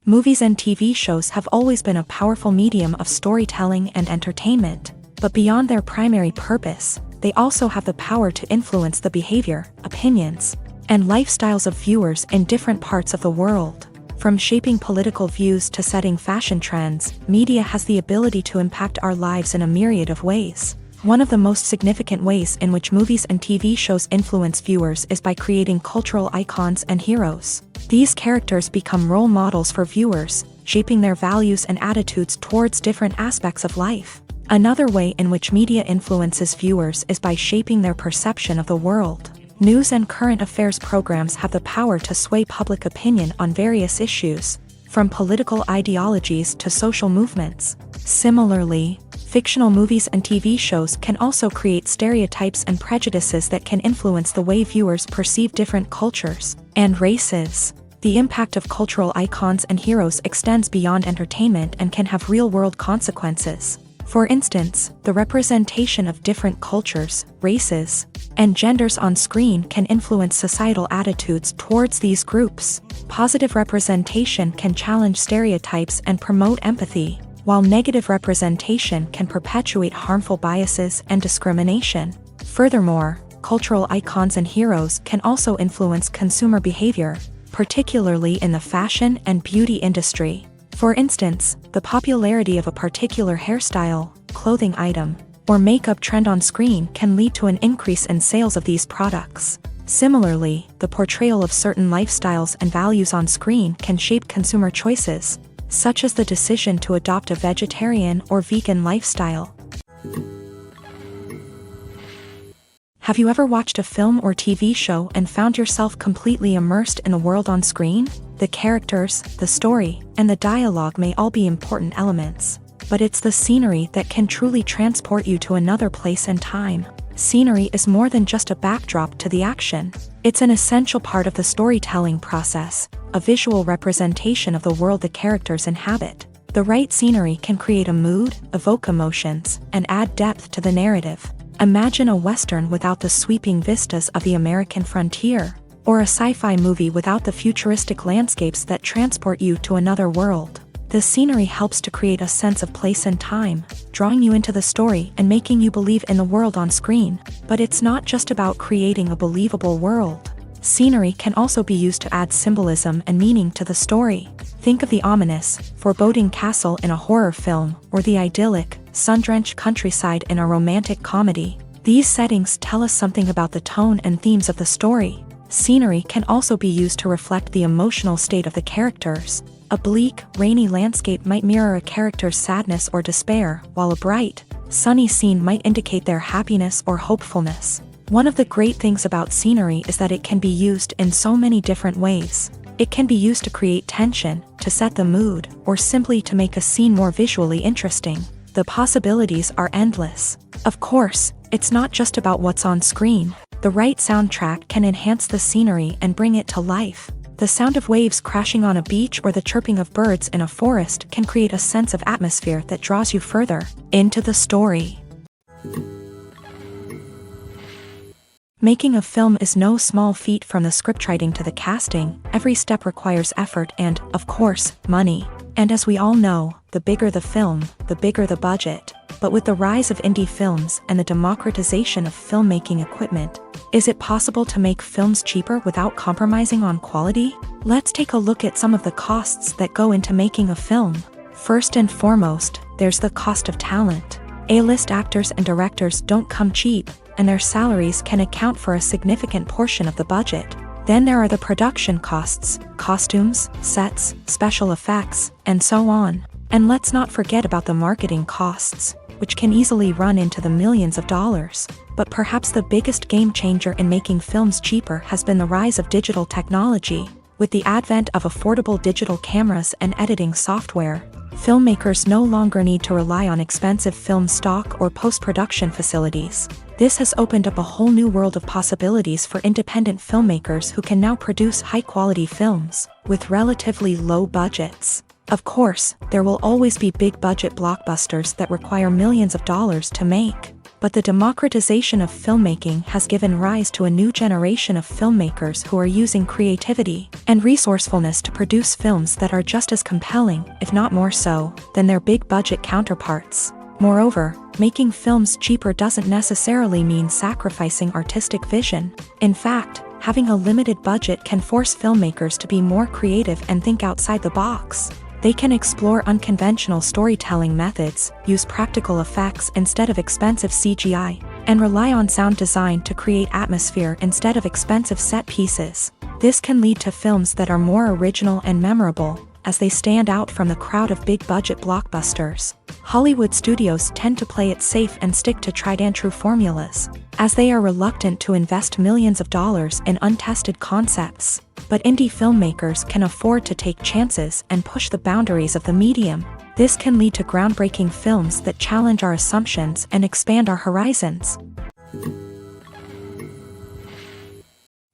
Movies and TV shows have always been a powerful medium of storytelling and entertainment. But beyond their primary purpose, they also have the power to influence the behavior, opinions, and lifestyles of viewers in different parts of the world. From shaping political views to setting fashion trends, media has the ability to impact our lives in a myriad of ways. One of the most significant ways in which movies and TV shows influence viewers is by creating cultural icons and heroes. These characters become role models for viewers, shaping their values and attitudes towards different aspects of life. Another way in which media influences viewers is by shaping their perception of the world. News and current affairs programs have the power to sway public opinion on various issues, from political ideologies to social movements. Similarly, fictional movies and TV shows can also create stereotypes and prejudices that can influence the way viewers perceive different cultures and races. The impact of cultural icons and heroes extends beyond entertainment and can have real-world consequences. For instance, the representation of different cultures, races, and genders on screen can influence societal attitudes towards these groups. Positive representation can challenge stereotypes and promote empathy, while negative representation can perpetuate harmful biases and discrimination. Furthermore, cultural icons and heroes can also influence consumer behavior, particularly in the fashion and beauty industry. For instance, the popularity of a particular hairstyle, clothing item, or makeup trend on screen can lead to an increase in sales of these products. Similarly, the portrayal of certain lifestyles and values on screen can shape consumer choices, such as the decision to adopt a vegetarian or vegan lifestyle. Have you ever watched a film or TV show and found yourself completely immersed in the world on screen? The characters, the story, and the dialogue may all be important elements, but it's the scenery that can truly transport you to another place and time. Scenery is more than just a backdrop to the action. It's an essential part of the storytelling process, a visual representation of the world the characters inhabit. The right scenery can create a mood, evoke emotions, and add depth to the narrative. Imagine a Western without the sweeping vistas of the American frontier, or a sci-fi movie without the futuristic landscapes that transport you to another world. The scenery helps to create a sense of place and time, drawing you into the story and making you believe in the world on screen. But it's not just about creating a believable world. Scenery can also be used to add symbolism and meaning to the story. Think of the ominous, foreboding castle in a horror film, or the idyllic, sun-drenched countryside in a romantic comedy. These settings tell us something about the tone and themes of the story. Scenery can also be used to reflect the emotional state of the characters. A bleak, rainy landscape might mirror a character's sadness or despair, while a bright, sunny scene might indicate their happiness or hopefulness. One of the great things about scenery is that it can be used in so many different ways. It can be used to create tension, to set the mood, or simply to make a scene more visually interesting. The possibilities are endless. Of course, it's not just about what's on screen. The right soundtrack can enhance the scenery and bring it to life. The sound of waves crashing on a beach or the chirping of birds in a forest can create a sense of atmosphere that draws you further into the story. Making a film is no small feat. From the scriptwriting to the casting, every step requires effort and, of course, money. And as we all know, the bigger the film, the bigger the budget. But with the rise of indie films and the democratization of filmmaking equipment, is it possible to make films cheaper without compromising on quality? Let's take a look at some of the costs that go into making a film. First and foremost, there's the cost of talent. A-list actors and directors don't come cheap, and their salaries can account for a significant portion of the budget. Then there are the production costs, costumes, sets, special effects, and so on. And let's not forget about the marketing costs, which can easily run into the millions of dollars. But perhaps the biggest game changer in making films cheaper has been the rise of digital technology. With the advent of affordable digital cameras and editing software, filmmakers no longer need to rely on expensive film stock or post-production facilities. This has opened up a whole new world of possibilities for independent filmmakers who can now produce high-quality films with relatively low budgets. Of course, there will always be big-budget blockbusters that require millions of dollars to make. But the democratization of filmmaking has given rise to a new generation of filmmakers who are using creativity and resourcefulness to produce films that are just as compelling, if not more so, than their big-budget counterparts. Moreover, making films cheaper doesn't necessarily mean sacrificing artistic vision. In fact, having a limited budget can force filmmakers to be more creative and think outside the box. They can explore unconventional storytelling methods, use practical effects instead of expensive CGI, and rely on sound design to create atmosphere instead of expensive set pieces. This can lead to films that are more original and memorable, as they stand out from the crowd of big-budget blockbusters. Hollywood studios tend to play it safe and stick to tried-and-true formulas, as they are reluctant to invest millions of dollars in untested concepts. But indie filmmakers can afford to take chances and push the boundaries of the medium. This can lead to groundbreaking films that challenge our assumptions and expand our horizons.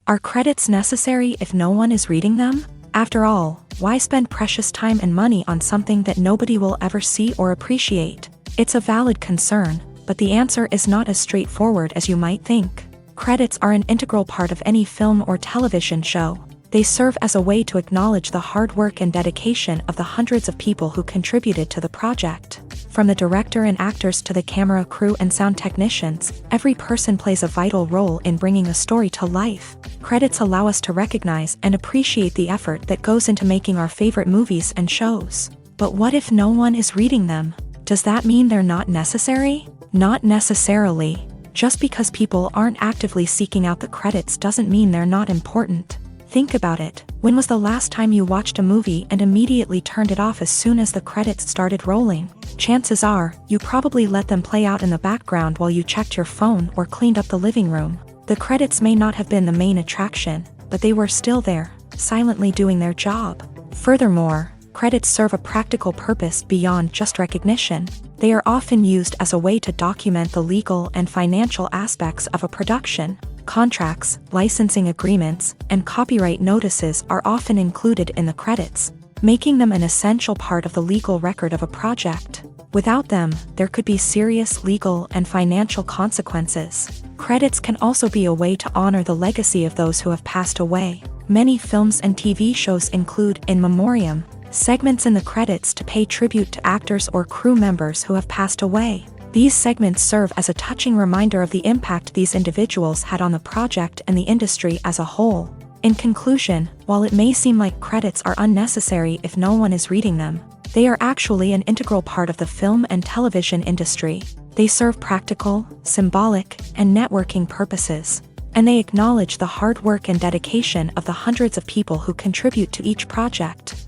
Are credits necessary if no one is reading them? After all, why spend precious time and money on something that nobody will ever see or appreciate? It's a valid concern, but the answer is not as straightforward as you might think. Credits are an integral part of any film or television show. They serve as a way to acknowledge the hard work and dedication of the hundreds of people who contributed to the project. From the director and actors to the camera crew and sound technicians, every person plays a vital role in bringing a story to life. Credits allow us to recognize and appreciate the effort that goes into making our favorite movies and shows. But what if no one is reading them? Does that mean they're not necessary? Not necessarily. Just because people aren't actively seeking out the credits doesn't mean they're not important. Think about it. When was the last time you watched a movie and immediately turned it off as soon as the credits started rolling? Chances are, you probably let them play out in the background while you checked your phone or cleaned up the living room. The credits may not have been the main attraction, but they were still there, silently doing their job. Furthermore, credits serve a practical purpose beyond just recognition. They are often used as a way to document the legal and financial aspects of a production. Contracts, licensing agreements, and copyright notices are often included in the credits, making them an essential part of the legal record of a project. Without them, there could be serious legal and financial consequences. Credits can also be a way to honor the legacy of those who have passed away. Many films and TV shows include in memoriam segments in the credits to pay tribute to actors or crew members who have passed away. These segments serve as a touching reminder of the impact these individuals had on the project and the industry as a whole. In conclusion, while it may seem like credits are unnecessary if no one is reading them, they are actually an integral part of the film and television industry. They serve practical, symbolic, and networking purposes, and they acknowledge the hard work and dedication of the hundreds of people who contribute to each project.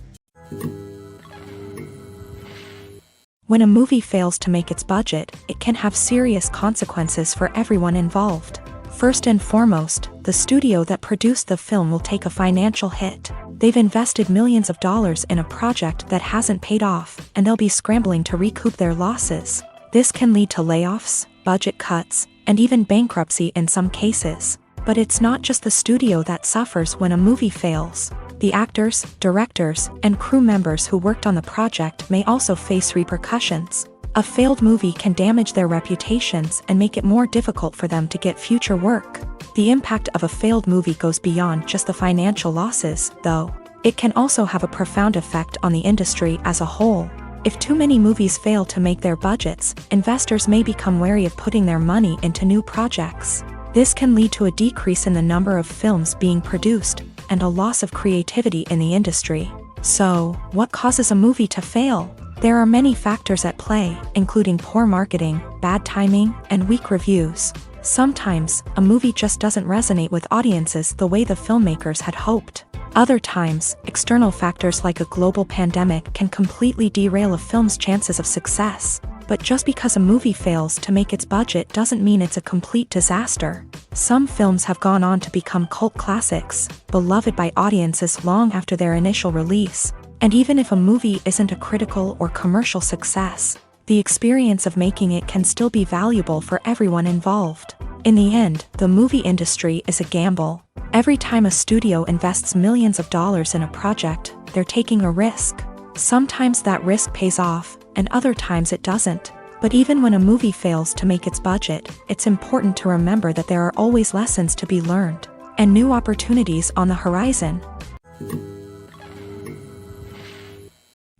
When a movie fails to make its budget, it can have serious consequences for everyone involved. First and foremost, the studio that produced the film will take a financial hit. They've invested millions of dollars in a project that hasn't paid off, and they'll be scrambling to recoup their losses. This can lead to layoffs, budget cuts, and even bankruptcy in some cases. But it's not just the studio that suffers when a movie fails. The actors, directors, and crew members who worked on the project may also face repercussions. A failed movie can damage their reputations and make it more difficult for them to get future work. The impact of a failed movie goes beyond just the financial losses, though. It can also have a profound effect on the industry as a whole. If too many movies fail to make their budgets, investors may become wary of putting their money into new projects. This can lead to a decrease in the number of films being produced, and a loss of creativity in the industry. So, what causes a movie to fail? There are many factors at play, including poor marketing, bad timing, and weak reviews. Sometimes, a movie just doesn't resonate with audiences the way the filmmakers had hoped. Other times, external factors like a global pandemic can completely derail a film's chances of success. But just because a movie fails to make its budget doesn't mean it's a complete disaster. Some films have gone on to become cult classics, beloved by audiences long after their initial release. And even if a movie isn't a critical or commercial success, the experience of making it can still be valuable for everyone involved. In the end, the movie industry is a gamble. Every time a studio invests millions of dollars in a project, they're taking a risk. Sometimes that risk pays off, and other times it doesn't. But even when a movie fails to make its budget, it's important to remember that there are always lessons to be learned, and new opportunities on the horizon.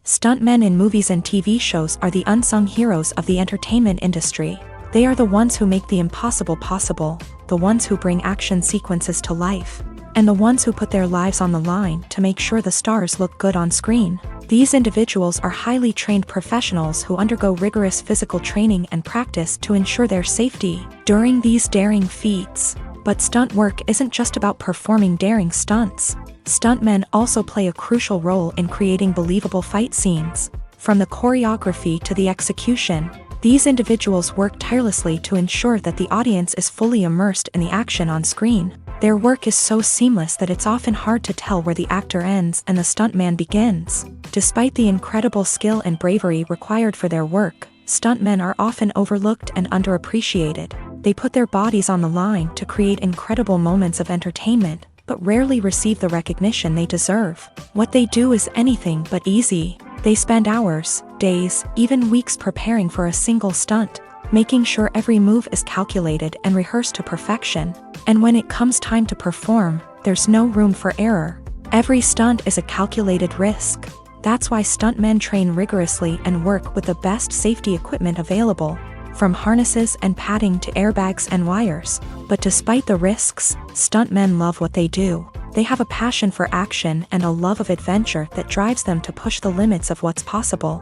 Stuntmen in movies and TV shows are the unsung heroes of the entertainment industry. They are the ones who make the impossible possible, the ones who bring action sequences to life, and the ones who put their lives on the line to make sure the stars look good on screen. These individuals are highly trained professionals who undergo rigorous physical training and practice to ensure their safety during these daring feats. But stunt work isn't just about performing daring stunts. Stuntmen also play a crucial role in creating believable fight scenes. From the choreography to the execution, these individuals work tirelessly to ensure that the audience is fully immersed in the action on screen. Their work is so seamless that it's often hard to tell where the actor ends and the stuntman begins. Despite the incredible skill and bravery required for their work, stuntmen are often overlooked and underappreciated. They put their bodies on the line to create incredible moments of entertainment, but rarely receive the recognition they deserve. What they do is anything but easy. They spend hours, days, even weeks preparing for a single stunt, making sure every move is calculated and rehearsed to perfection. And when it comes time to perform, there's no room for error. Every stunt is a calculated risk. That's why stuntmen train rigorously and work with the best safety equipment available, from harnesses and padding to airbags and wires. But despite the risks, stuntmen love what they do. They have a passion for action and a love of adventure that drives them to push the limits of what's possible.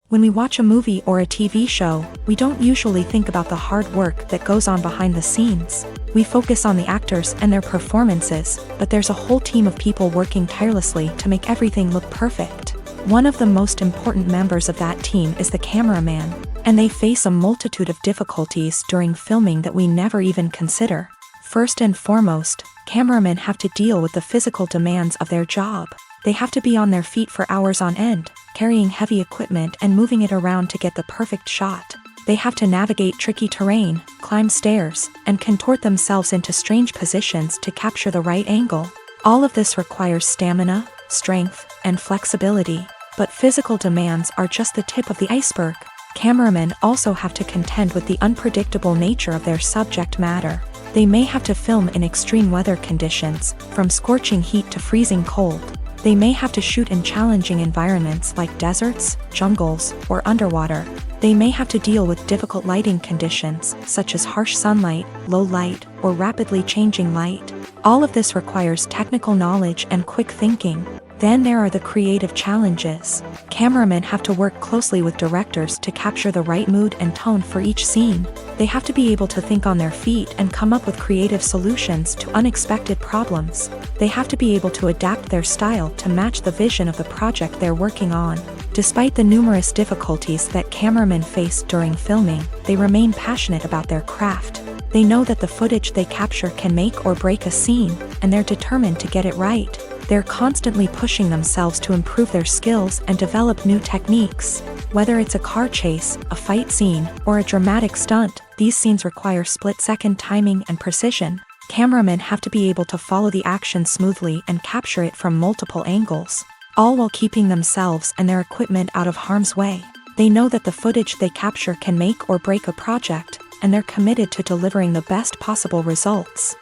When we watch a movie or a TV show, we don't usually think about the hard work that goes on behind the scenes. We focus on the actors and their performances, but there's a whole team of people working tirelessly to make everything look perfect. One of the most important members of that team is the cameraman, and they face a multitude of difficulties during filming that we never even consider. First and foremost, cameramen have to deal with the physical demands of their job. They have to be on their feet for hours on end, carrying heavy equipment and moving it around to get the perfect shot. They have to navigate tricky terrain, climb stairs, and contort themselves into strange positions to capture the right angle. All of this requires stamina, strength, and flexibility. But physical demands are just the tip of the iceberg. Cameramen also have to contend with the unpredictable nature of their subject matter. They may have to film in extreme weather conditions, from scorching heat to freezing cold. They may have to shoot in challenging environments like deserts, jungles, or underwater. They may have to deal with difficult lighting conditions, such as harsh sunlight, low light, or rapidly changing light. All of this requires technical knowledge and quick thinking. Then there are the creative challenges. Cameramen have to work closely with directors to capture the right mood and tone for each scene. They have to be able to think on their feet and come up with creative solutions to unexpected problems. They have to be able to adapt their style to match the vision of the project they're working on. Despite the numerous difficulties that cameramen face during filming, they remain passionate about their craft. They know that the footage they capture can make or break a scene, and they're determined to get it right. They're constantly pushing themselves to improve their skills and develop new techniques. Whether it's a car chase, a fight scene, or a dramatic stunt, these scenes require split-second timing and precision. Cameramen have to be able to follow the action smoothly and capture it from multiple angles, all while keeping themselves and their equipment out of harm's way. They know that the footage they capture can make or break a project, and they're committed to delivering the best possible results.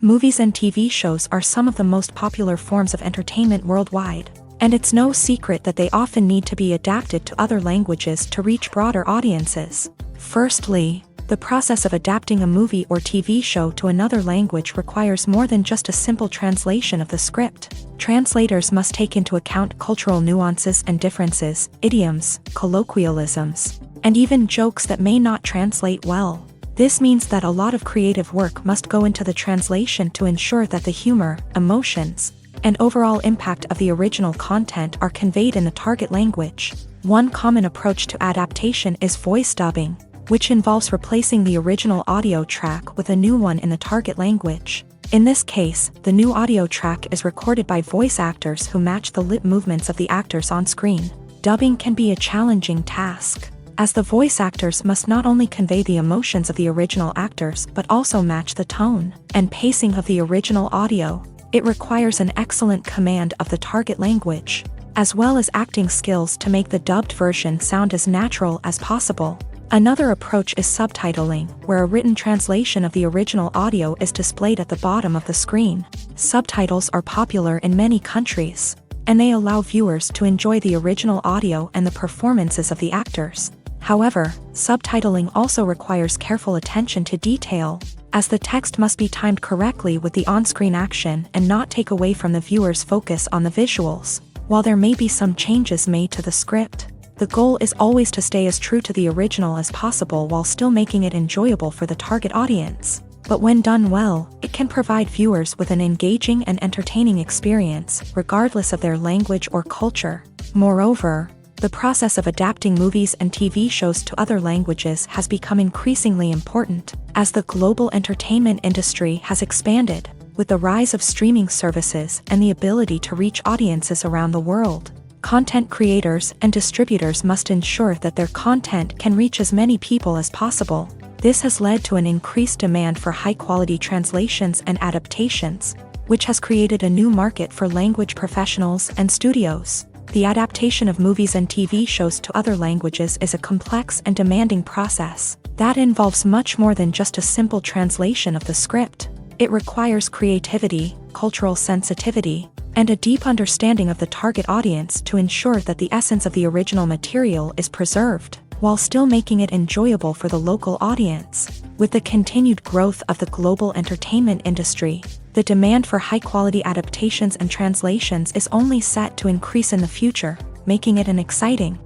Movies and TV shows are some of the most popular forms of entertainment worldwide, and it's no secret that they often need to be adapted to other languages to reach broader audiences. Firstly, the process of adapting a movie or TV show to another language requires more than just a simple translation of the script. Translators must take into account cultural nuances and differences, idioms, colloquialisms, and even jokes that may not translate well. This means that a lot of creative work must go into the translation to ensure that the humor, emotions, and overall impact of the original content are conveyed in the target language. One common approach to adaptation is voice dubbing, which involves replacing the original audio track with a new one in the target language. In this case, the new audio track is recorded by voice actors who match the lip movements of the actors on screen. Dubbing can be a challenging task, as the voice actors must not only convey the emotions of the original actors but also match the tone and pacing of the original audio. It requires an excellent command of the target language, as well as acting skills to make the dubbed version sound as natural as possible. Another approach is subtitling, where a written translation of the original audio is displayed at the bottom of the screen. Subtitles are popular in many countries, and they allow viewers to enjoy the original audio and the performances of the actors. However, subtitling also requires careful attention to detail, as the text must be timed correctly with the on-screen action and not take away from the viewer's focus on the visuals. While there may be some changes made to the script, the goal is always to stay as true to the original as possible while still making it enjoyable for the target audience. But when done well, it can provide viewers with an engaging and entertaining experience, regardless of their language or culture. Moreover, the process of adapting movies and TV shows to other languages has become increasingly important, as the global entertainment industry has expanded, with the rise of streaming services and the ability to reach audiences around the world. Content creators and distributors must ensure that their content can reach as many people as possible. This has led to an increased demand for high-quality translations and adaptations, which has created a new market for language professionals and studios. The adaptation of movies and TV shows to other languages is a complex and demanding process that involves much more than just a simple translation of the script. It requires creativity, cultural sensitivity, and a deep understanding of the target audience to ensure that the essence of the original material is preserved, while still making it enjoyable for the local audience. With the continued growth of the global entertainment industry, the demand for high-quality adaptations and translations is only set to increase in the future, making it an exciting.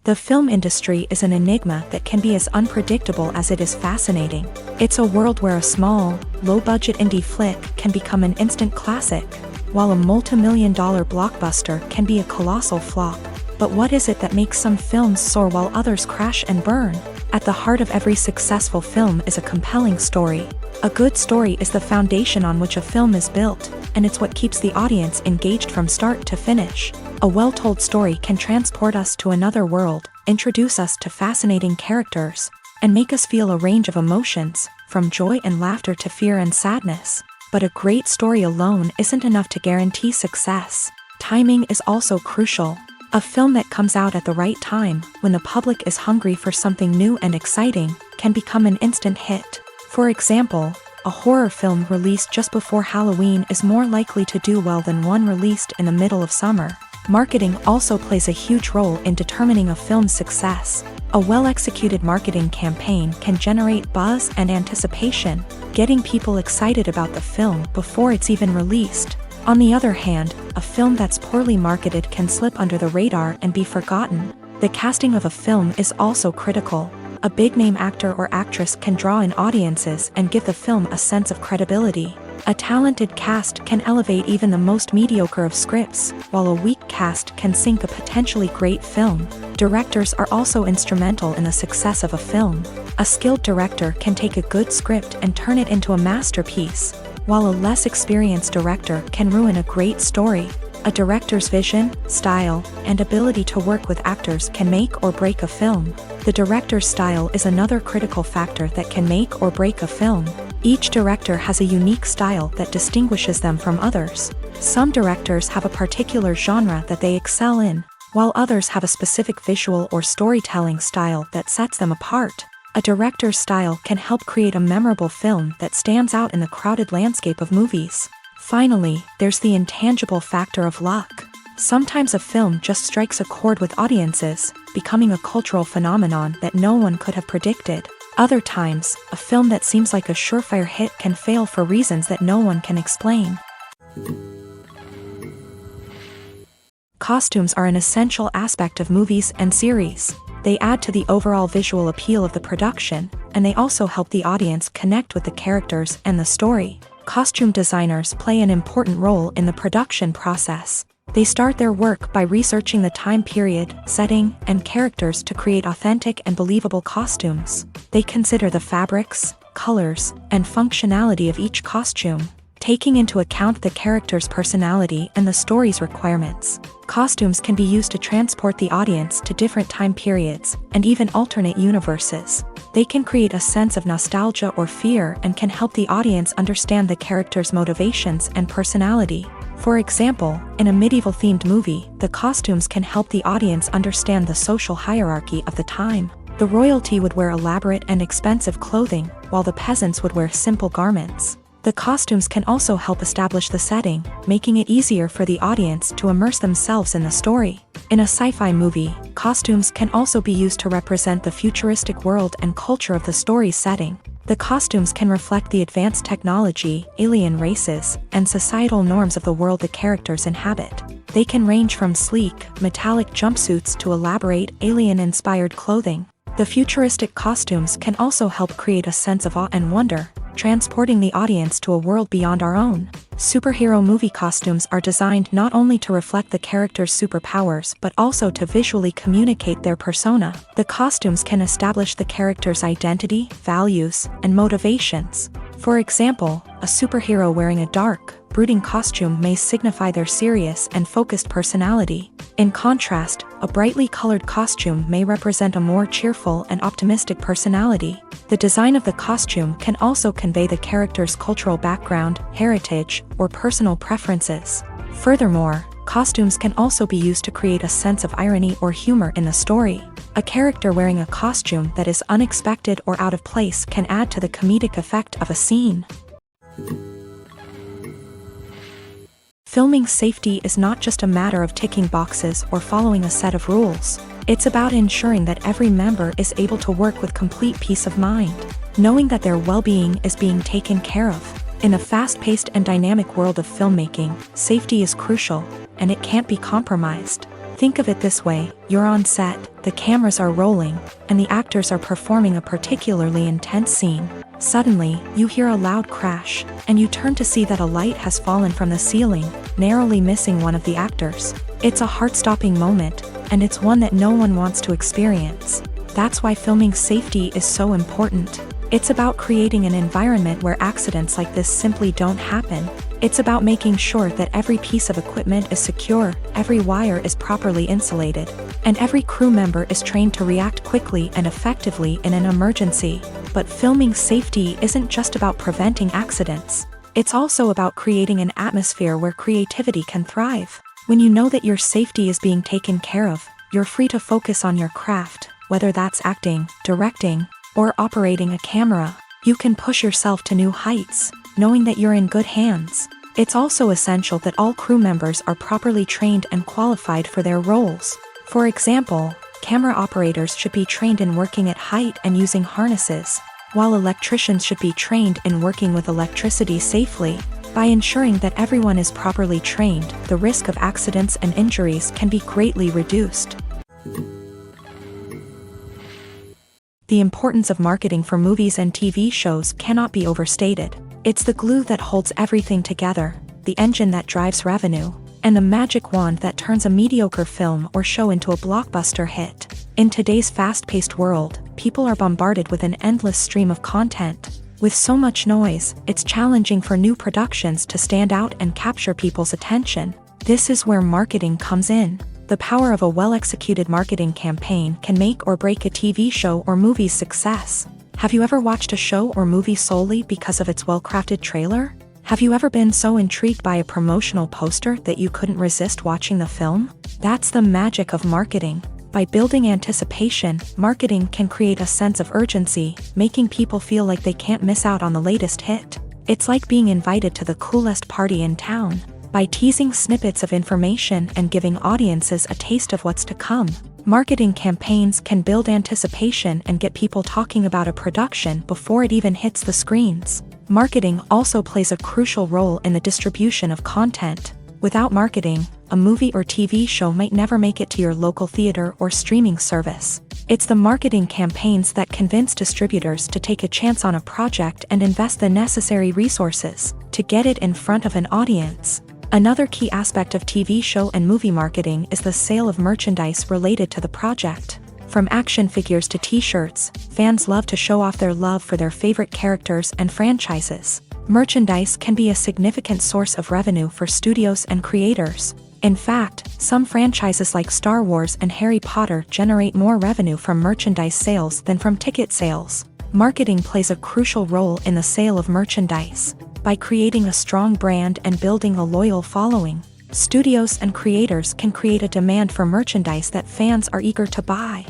The film industry is an enigma that can be as unpredictable as it is fascinating. It's a world where a small, low-budget indie flick can become an instant classic, while a multi-million-dollar blockbuster can be a colossal flop. But what is it that makes some films soar while others crash and burn? At the heart of every successful film is a compelling story. A good story is the foundation on which a film is built, and it's what keeps the audience engaged from start to finish. A well-told story can transport us to another world, introduce us to fascinating characters, and make us feel a range of emotions, from joy and laughter to fear and sadness. But a great story alone isn't enough to guarantee success. Timing is also crucial. A film that comes out at the right time, when the public is hungry for something new and exciting, can become an instant hit. For example, a horror film released just before Halloween is more likely to do well than one released in the middle of summer. Marketing also plays a huge role in determining a film's success. A well-executed marketing campaign can generate buzz and anticipation, getting people excited about the film before it's even released. On the other hand, a film that's poorly marketed can slip under the radar and be forgotten. The casting of a film is also critical. A big-name actor or actress can draw in audiences and give the film a sense of credibility. A talented cast can elevate even the most mediocre of scripts, while a weak cast can sink a potentially great film. Directors are also instrumental in the success of a film. A skilled director can take a good script and turn it into a masterpiece, while a less experienced director can ruin a great story. A director's vision, style, and ability to work with actors can make or break a film. The director's style is another critical factor that can make or break a film. Each director has a unique style that distinguishes them from others. Some directors have a particular genre that they excel in, while others have a specific visual or storytelling style that sets them apart. A director's style can help create a memorable film that stands out in the crowded landscape of movies. Finally, there's the intangible factor of luck. Sometimes a film just strikes a chord with audiences, becoming a cultural phenomenon that no one could have predicted. Other times, a film that seems like a surefire hit can fail for reasons that no one can explain. Costumes are an essential aspect of movies and series. They add to the overall visual appeal of the production, and they also help the audience connect with the characters and the story. Costume designers play an important role in the production process. They start their work by researching the time period, setting, and characters to create authentic and believable costumes. They consider the fabrics, colors, and functionality of each costume, taking into account the character's personality and the story's requirements. Costumes can be used to transport the audience to different time periods and even alternate universes. They can create a sense of nostalgia or fear and can help the audience understand the character's motivations and personality. For example, in a medieval-themed movie, the costumes can help the audience understand the social hierarchy of the time. The royalty would wear elaborate and expensive clothing, while the peasants would wear simple garments. The costumes can also help establish the setting, making it easier for the audience to immerse themselves in the story. In a sci-fi movie, costumes can also be used to represent the futuristic world and culture of the story's setting. The costumes can reflect the advanced technology, alien races, and societal norms of the world the characters inhabit. They can range from sleek, metallic jumpsuits to elaborate, alien-inspired clothing. The futuristic costumes can also help create a sense of awe and wonder, transporting the audience to a world beyond our own. Superhero movie costumes are designed not only to reflect the character's superpowers but also to visually communicate their persona. The costumes can establish the character's identity, values, and motivations. For example, a superhero wearing a dark, brooding costume may signify their serious and focused personality. In contrast, a brightly colored costume may represent a more cheerful and optimistic personality. The design of the costume can also convey the character's cultural background, heritage, or personal preferences. Furthermore, costumes can also be used to create a sense of irony or humor in the story. A character wearing a costume that is unexpected or out of place can add to the comedic effect of a scene. Filming safety is not just a matter of ticking boxes or following a set of rules. It's about ensuring that every member is able to work with complete peace of mind, knowing that their well-being is being taken care of. In a fast-paced and dynamic world of filmmaking, safety is crucial, and it can't be compromised. Think of it this way: you're on set, the cameras are rolling, and the actors are performing a particularly intense scene. Suddenly, you hear a loud crash, and you turn to see that a light has fallen from the ceiling, narrowly missing one of the actors. It's a heart-stopping moment, and it's one that no one wants to experience. That's why filming safety is so important. It's about creating an environment where accidents like this simply don't happen. It's about making sure that every piece of equipment is secure, every wire is properly insulated, and every crew member is trained to react quickly and effectively in an emergency. But filming safety isn't just about preventing accidents. It's also about creating an atmosphere where creativity can thrive. When you know that your safety is being taken care of, you're free to focus on your craft, whether that's acting, directing, or operating a camera. You can push yourself to new heights, knowing that you're in good hands. It's also essential that all crew members are properly trained and qualified for their roles. For example, camera operators should be trained in working at height and using harnesses, while electricians should be trained in working with electricity safely. By ensuring that everyone is properly trained, the risk of accidents and injuries can be greatly reduced. The importance of marketing for movies and TV shows cannot be overstated. It's the glue that holds everything together, the engine that drives revenue, and the magic wand that turns a mediocre film or show into a blockbuster hit. In today's fast-paced world, people are bombarded with an endless stream of content. With so much noise, it's challenging for new productions to stand out and capture people's attention. This is where marketing comes in. The power of a well-executed marketing campaign can make or break a TV show or movie's success. Have you ever watched a show or movie solely because of its well-crafted trailer? Have you ever been so intrigued by a promotional poster that you couldn't resist watching the film? That's the magic of marketing. By building anticipation, marketing can create a sense of urgency, making people feel like they can't miss out on the latest hit. It's like being invited to the coolest party in town. By teasing snippets of information and giving audiences a taste of what's to come, marketing campaigns can build anticipation and get people talking about a production before it even hits the screens. Marketing also plays a crucial role in the distribution of content. Without marketing, a movie or TV show might never make it to your local theater or streaming service. It's the marketing campaigns that convince distributors to take a chance on a project and invest the necessary resources to get it in front of an audience. Another key aspect of TV show and movie marketing is the sale of merchandise related to the project. From action figures to t-shirts, fans love to show off their love for their favorite characters and franchises. Merchandise can be a significant source of revenue for studios and creators. In fact, some franchises like Star Wars and Harry Potter generate more revenue from merchandise sales than from ticket sales. Marketing plays a crucial role in the sale of merchandise. By creating a strong brand and building a loyal following, studios and creators can create a demand for merchandise that fans are eager to buy.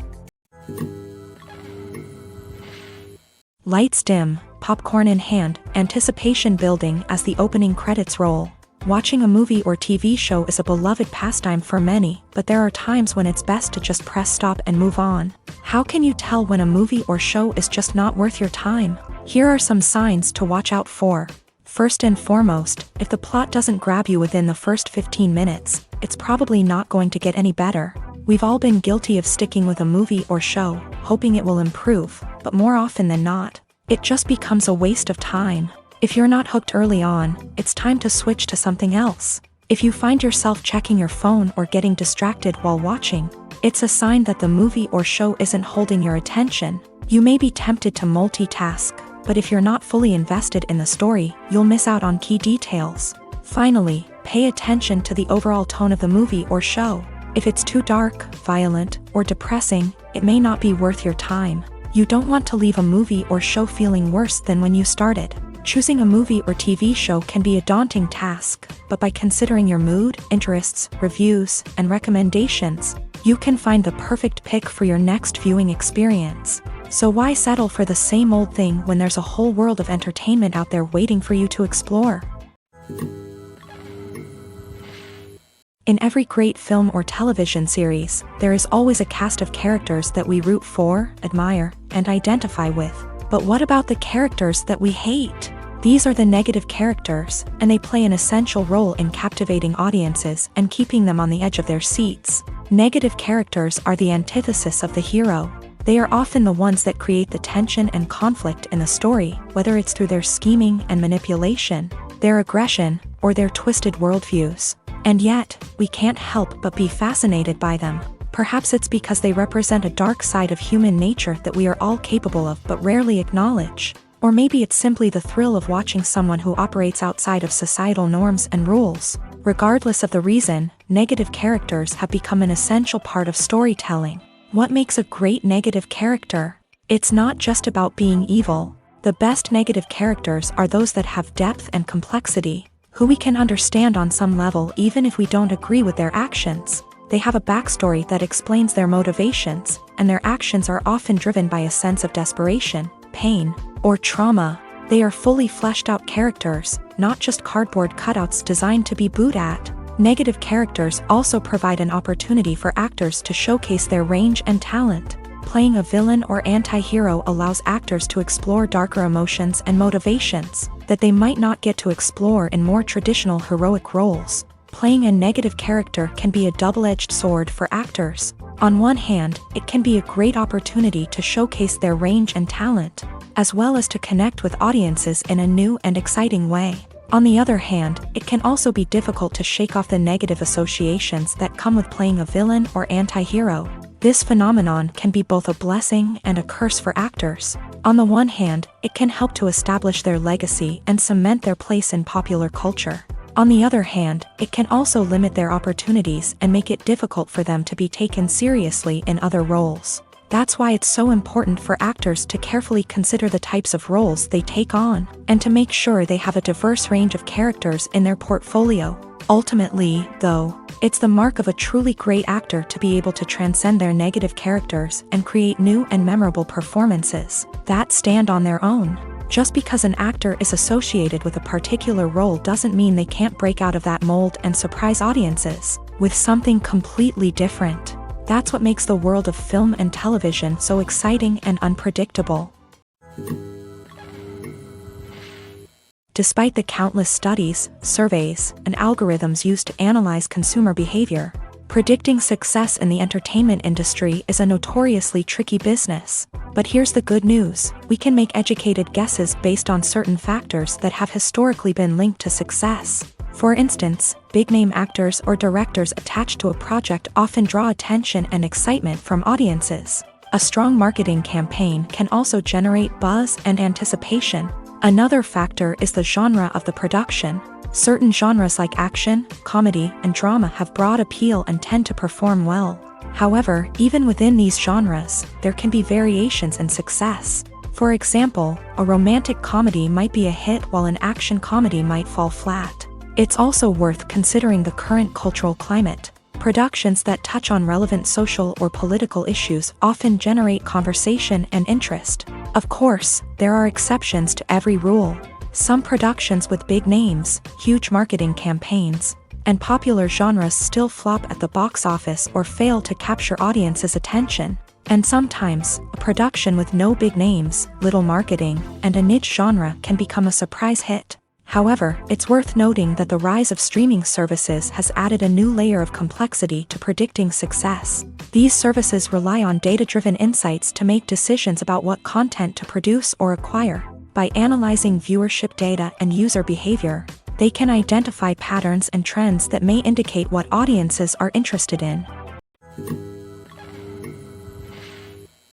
Lights dim, popcorn in hand, anticipation building as the opening credits roll. Watching a movie or TV show is a beloved pastime for many, but there are times when it's best to just press stop and move on. How can you tell when a movie or show is just not worth your time? Here are some signs to watch out for. First and foremost, if the plot doesn't grab you within the first 15 minutes, it's probably not going to get any better. We've all been guilty of sticking with a movie or show, hoping it will improve, but more often than not, it just becomes a waste of time. If you're not hooked early on, it's time to switch to something else. If you find yourself checking your phone or getting distracted while watching, it's a sign that the movie or show isn't holding your attention. You may be tempted to multitask, but if you're not fully invested in the story, you'll miss out on key details. Finally, pay attention to the overall tone of the movie or show. If it's too dark, violent, or depressing, it may not be worth your time. You don't want to leave a movie or show feeling worse than when you started. Choosing a movie or TV show can be a daunting task, but by considering your mood, interests, reviews, and recommendations, you can find the perfect pick for your next viewing experience. So why settle for the same old thing when there's a whole world of entertainment out there waiting for you to explore? In every great film or television series, there is always a cast of characters that we root for, admire, and identify with. But what about the characters that we hate? These are the negative characters, and they play an essential role in captivating audiences and keeping them on the edge of their seats. Negative characters are the antithesis of the hero. They are often the ones that create the tension and conflict in the story, whether it's through their scheming and manipulation, their aggression, or their twisted worldviews. And yet, we can't help but be fascinated by them. Perhaps it's because they represent a dark side of human nature that we are all capable of but rarely acknowledge. Or maybe it's simply the thrill of watching someone who operates outside of societal norms and rules. Regardless of the reason, negative characters have become an essential part of storytelling. What makes a great negative character? It's not just about being evil. The best negative characters are those that have depth and complexity, who we can understand on some level even if we don't agree with their actions. They have a backstory that explains their motivations, and their actions are often driven by a sense of desperation, pain, or trauma. They are fully fleshed out characters, not just cardboard cutouts designed to be booed at. Negative characters also provide an opportunity for actors to showcase their range and talent. Playing a villain or anti-hero allows actors to explore darker emotions and motivations that they might not get to explore in more traditional heroic roles. Playing a negative character can be a double-edged sword for actors. On one hand, it can be a great opportunity to showcase their range and talent, as well as to connect with audiences in a new and exciting way. On the other hand, it can also be difficult to shake off the negative associations that come with playing a villain or anti-hero. This phenomenon can be both a blessing and a curse for actors. On the one hand, it can help to establish their legacy and cement their place in popular culture. On the other hand, it can also limit their opportunities and make it difficult for them to be taken seriously in other roles. That's why it's so important for actors to carefully consider the types of roles they take on, and to make sure they have a diverse range of characters in their portfolio. Ultimately, though, it's the mark of a truly great actor to be able to transcend their negative characters and create new and memorable performances that stand on their own. Just because an actor is associated with a particular role doesn't mean they can't break out of that mold and surprise audiences with something completely different. That's what makes the world of film and television so exciting and unpredictable. Despite the countless studies, surveys, and algorithms used to analyze consumer behavior, predicting success in the entertainment industry is a notoriously tricky business. But here's the good news: we can make educated guesses based on certain factors that have historically been linked to success. For instance, big-name actors or directors attached to a project often draw attention and excitement from audiences. A strong marketing campaign can also generate buzz and anticipation. Another factor is the genre of the production. Certain genres like action, comedy, and drama have broad appeal and tend to perform well. However, even within these genres, there can be variations in success. For example, a romantic comedy might be a hit while an action comedy might fall flat. It's also worth considering the current cultural climate. Productions that touch on relevant social or political issues often generate conversation and interest. Of course, there are exceptions to every rule. Some productions with big names, huge marketing campaigns, and popular genres still flop at the box office or fail to capture audiences' attention. And sometimes, a production with no big names, little marketing, and a niche genre can become a surprise hit. However, it's worth noting that the rise of streaming services has added a new layer of complexity to predicting success. These services rely on data-driven insights to make decisions about what content to produce or acquire. By analyzing viewership data and user behavior, they can identify patterns and trends that may indicate what audiences are interested in.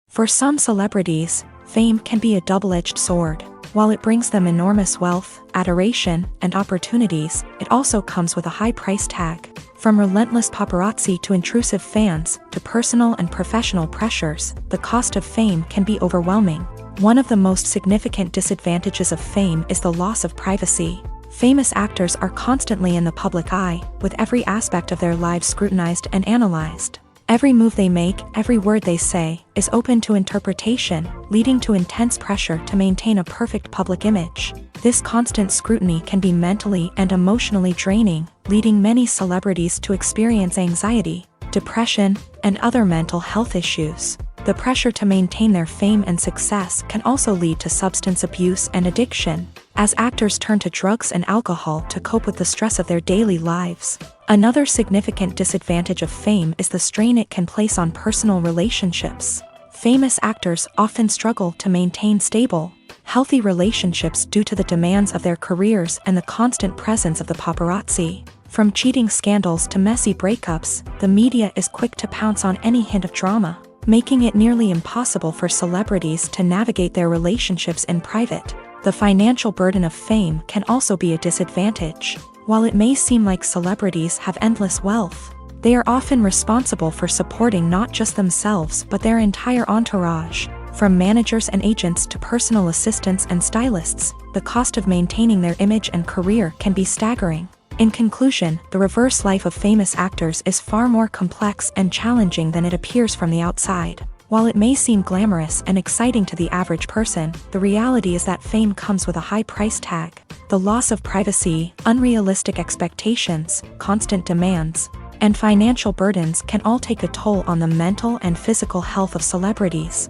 For some celebrities, fame can be a double-edged sword. While it brings them enormous wealth, adoration, and opportunities, it also comes with a high price tag. From relentless paparazzi to intrusive fans, to personal and professional pressures, the cost of fame can be overwhelming. One of the most significant disadvantages of fame is the loss of privacy. Famous actors are constantly in the public eye, with every aspect of their lives scrutinized and analyzed. Every move they make, every word they say, is open to interpretation, leading to intense pressure to maintain a perfect public image. This constant scrutiny can be mentally and emotionally draining, leading many celebrities to experience anxiety, depression, and other mental health issues. The pressure to maintain their fame and success can also lead to substance abuse and addiction, as actors turn to drugs and alcohol to cope with the stress of their daily lives. Another significant disadvantage of fame is the strain it can place on personal relationships. Famous actors often struggle to maintain stable, healthy relationships due to the demands of their careers and the constant presence of the paparazzi. From cheating scandals to messy breakups, the media is quick to pounce on any hint of drama, making it nearly impossible for celebrities to navigate their relationships in private. The financial burden of fame can also be a disadvantage. While it may seem like celebrities have endless wealth, they are often responsible for supporting not just themselves but their entire entourage. From managers and agents to personal assistants and stylists, the cost of maintaining their image and career can be staggering. In conclusion, the reverse life of famous actors is far more complex and challenging than it appears from the outside. While it may seem glamorous and exciting to the average person, the reality is that fame comes with a high price tag. The loss of privacy, unrealistic expectations, constant demands, and financial burdens can all take a toll on the mental and physical health of celebrities.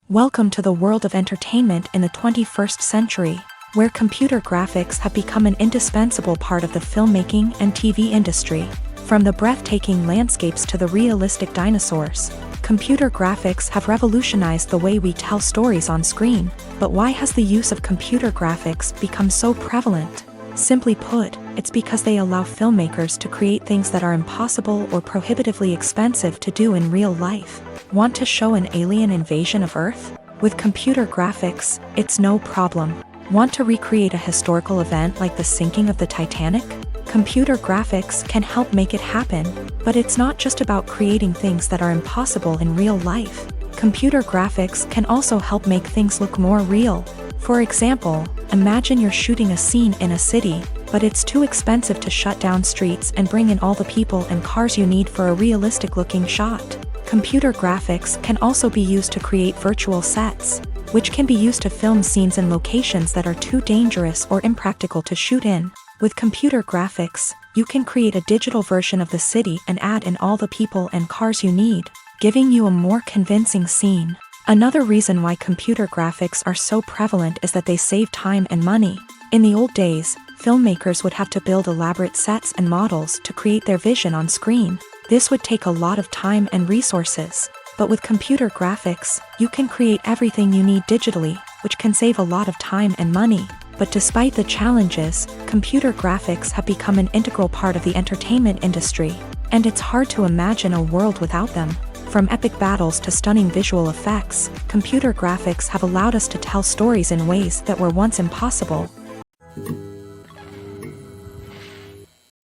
Welcome to the world of entertainment in the 21st century, where computer graphics have become an indispensable part of the filmmaking and TV industry. From the breathtaking landscapes to the realistic dinosaurs, computer graphics have revolutionized the way we tell stories on screen. But why has the use of computer graphics become so prevalent? Simply put, it's because they allow filmmakers to create things that are impossible or prohibitively expensive to do in real life. Want to show an alien invasion of Earth? With computer graphics, it's no problem. Want to recreate a historical event like the sinking of the Titanic? Computer graphics can help make it happen, but it's not just about creating things that are impossible in real life. Computer graphics can also help make things look more real. For example, imagine you're shooting a scene in a city, but it's too expensive to shut down streets and bring in all the people and cars you need for a realistic-looking shot. Computer graphics can also be used to create virtual sets, which can be used to film scenes in locations that are too dangerous or impractical to shoot in. With computer graphics, you can create a digital version of the city and add in all the people and cars you need, giving you a more convincing scene. Another reason why computer graphics are so prevalent is that they save time and money. In the old days, filmmakers would have to build elaborate sets and models to create their vision on screen. This would take a lot of time and resources. But with computer graphics, you can create everything you need digitally, which can save a lot of time and money. But despite the challenges, computer graphics have become an integral part of the entertainment industry, and it's hard to imagine a world without them. From epic battles to stunning visual effects, computer graphics have allowed us to tell stories in ways that were once impossible.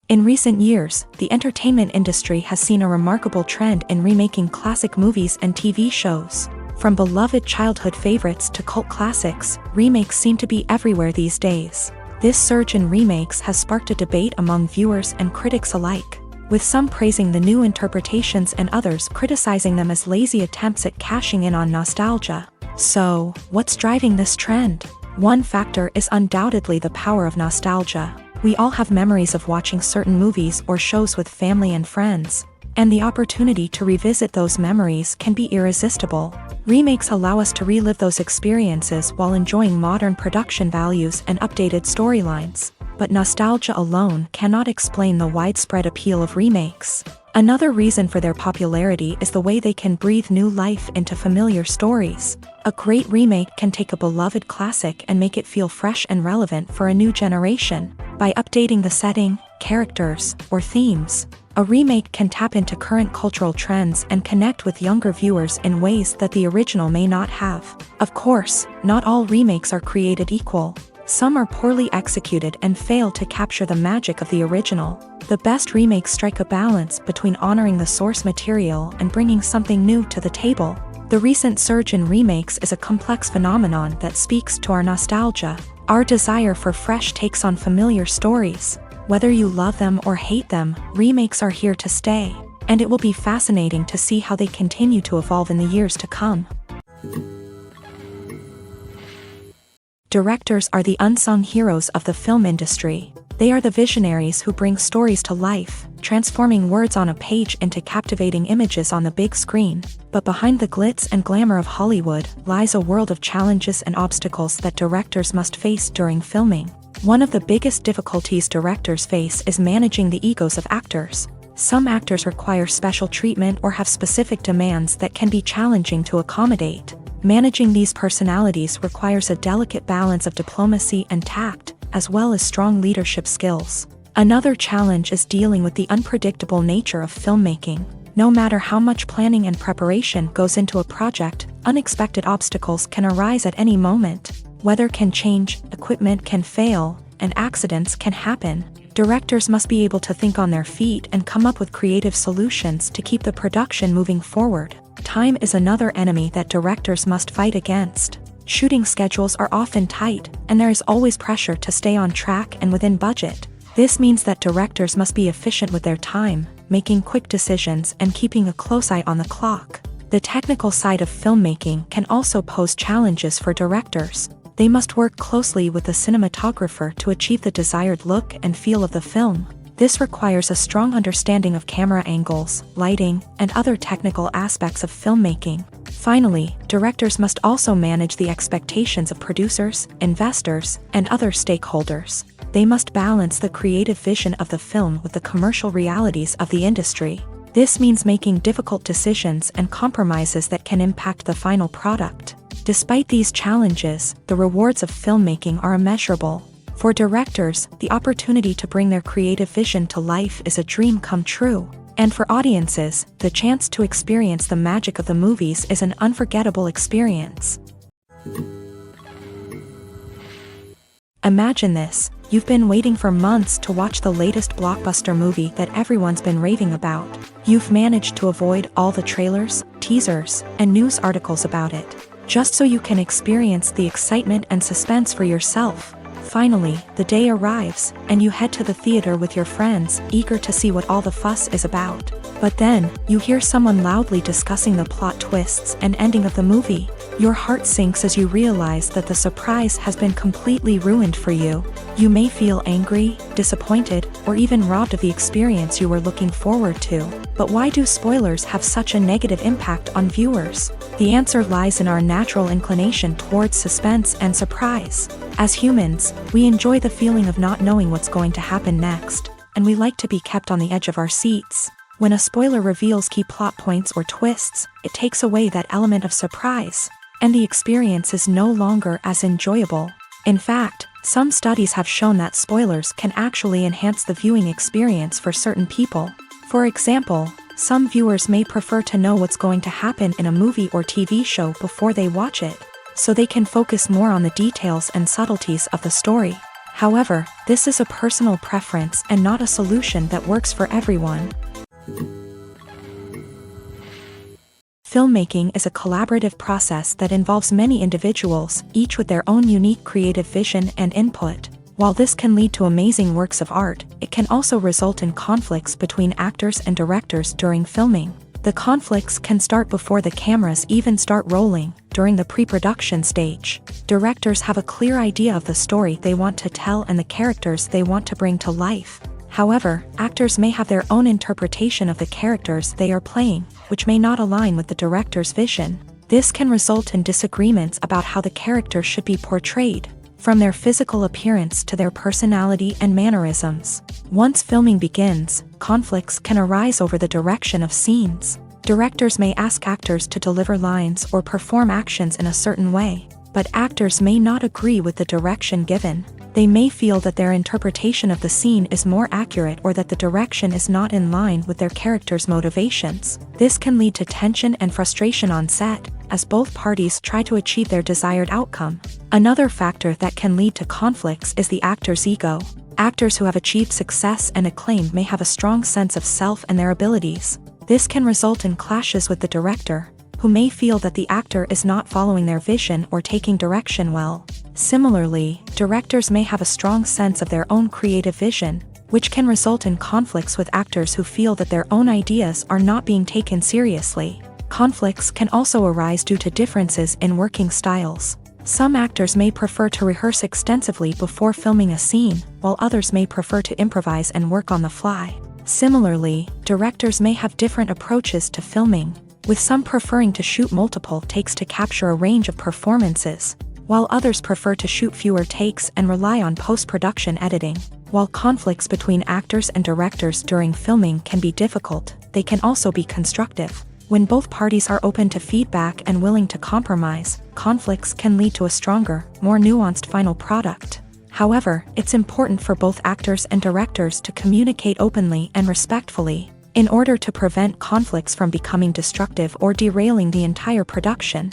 In recent years, the entertainment industry has seen a remarkable trend in remaking classic movies and TV shows. From beloved childhood favorites to cult classics, remakes seem to be everywhere these days. This surge in remakes has sparked a debate among viewers and critics alike, with some praising the new interpretations and others criticizing them as lazy attempts at cashing in on nostalgia. So, what's driving this trend? One factor is undoubtedly the power of nostalgia. We all have memories of watching certain movies or shows with family and friends, and the opportunity to revisit those memories can be irresistible. Remakes allow us to relive those experiences while enjoying modern production values and updated storylines. But nostalgia alone cannot explain the widespread appeal of remakes. Another reason for their popularity is the way they can breathe new life into familiar stories. A great remake can take a beloved classic and make it feel fresh and relevant for a new generation. By updating the setting, characters, or themes, a remake can tap into current cultural trends and connect with younger viewers in ways that the original may not have. Of course, not all remakes are created equal. Some are poorly executed and fail to capture the magic of the original. The best remakes strike a balance between honoring the source material and bringing something new to the table. The recent surge in remakes is a complex phenomenon that speaks to our nostalgia, our desire for fresh takes on familiar stories. Whether you love them or hate them, remakes are here to stay, and it will be fascinating to see how they continue to evolve in the years to come. Directors are the unsung heroes of the film industry. They are the visionaries who bring stories to life, transforming words on a page into captivating images on the big screen. But behind the glitz and glamour of Hollywood lies a world of challenges and obstacles that directors must face during filming. One of the biggest difficulties directors face is managing the egos of actors. Some actors require special treatment or have specific demands that can be challenging to accommodate. Managing these personalities requires a delicate balance of diplomacy and tact, as well as strong leadership skills. Another challenge is dealing with the unpredictable nature of filmmaking. No matter how much planning and preparation goes into a project, unexpected obstacles can arise at any moment. Weather can change, equipment can fail, and accidents can happen. Directors must be able to think on their feet and come up with creative solutions to keep the production moving forward. Time is another enemy that directors must fight against. Shooting schedules are often tight, and there is always pressure to stay on track and within budget. This means that directors must be efficient with their time, making quick decisions and keeping a close eye on the clock. The technical side of filmmaking can also pose challenges for directors. They must work closely with the cinematographer to achieve the desired look and feel of the film. This requires a strong understanding of camera angles, lighting, and other technical aspects of filmmaking. Finally, directors must also manage the expectations of producers, investors, and other stakeholders. They must balance the creative vision of the film with the commercial realities of the industry. This means making difficult decisions and compromises that can impact the final product. Despite these challenges, the rewards of filmmaking are immeasurable. For directors, the opportunity to bring their creative vision to life is a dream come true. And for audiences, the chance to experience the magic of the movies is an unforgettable experience. Imagine this: you've been waiting for months to watch the latest blockbuster movie that everyone's been raving about. You've managed to avoid all the trailers, teasers, and news articles about it, just so you can experience the excitement and suspense for yourself. Finally, the day arrives, and you head to the theater with your friends, eager to see what all the fuss is about. But then, you hear someone loudly discussing the plot twists and ending of the movie. Your heart sinks as you realize that the surprise has been completely ruined for you. You may feel angry, disappointed, or even robbed of the experience you were looking forward to. But why do spoilers have such a negative impact on viewers? The answer lies in our natural inclination towards suspense and surprise. As humans, we enjoy the feeling of not knowing what's going to happen next, and we like to be kept on the edge of our seats. When a spoiler reveals key plot points or twists, it takes away that element of surprise, and the experience is no longer as enjoyable. In fact, some studies have shown that spoilers can actually enhance the viewing experience for certain people. For example, some viewers may prefer to know what's going to happen in a movie or TV show before they watch it, so they can focus more on the details and subtleties of the story. However, this is a personal preference and not a solution that works for everyone. Filmmaking is a collaborative process that involves many individuals, each with their own unique creative vision and input. While this can lead to amazing works of art, it can also result in conflicts between actors and directors during filming. The conflicts can start before the cameras even start rolling, during the pre-production stage. Directors have a clear idea of the story they want to tell and the characters they want to bring to life. However, actors may have their own interpretation of the characters they are playing, which may not align with the director's vision. This can result in disagreements about how the character should be portrayed, from their physical appearance to their personality and mannerisms. Once filming begins, conflicts can arise over the direction of scenes. Directors may ask actors to deliver lines or perform actions in a certain way, but actors may not agree with the direction given. They may feel that their interpretation of the scene is more accurate or that the direction is not in line with their character's motivations. This can lead to tension and frustration on set, as both parties try to achieve their desired outcome. Another factor that can lead to conflicts is the actor's ego. Actors who have achieved success and acclaim may have a strong sense of self and their abilities. This can result in clashes with the director, who may feel that the actor is not following their vision or taking direction well. Similarly, directors may have a strong sense of their own creative vision, which can result in conflicts with actors who feel that their own ideas are not being taken seriously. Conflicts can also arise due to differences in working styles. Some actors may prefer to rehearse extensively before filming a scene, while others may prefer to improvise and work on the fly. Similarly, directors may have different approaches to filming, with some preferring to shoot multiple takes to capture a range of performances, while others prefer to shoot fewer takes and rely on post-production editing. While conflicts between actors and directors during filming can be difficult, they can also be constructive. When both parties are open to feedback and willing to compromise, conflicts can lead to a stronger, more nuanced final product. However, it's important for both actors and directors to communicate openly and respectfully, in order to prevent conflicts from becoming destructive or derailing the entire production.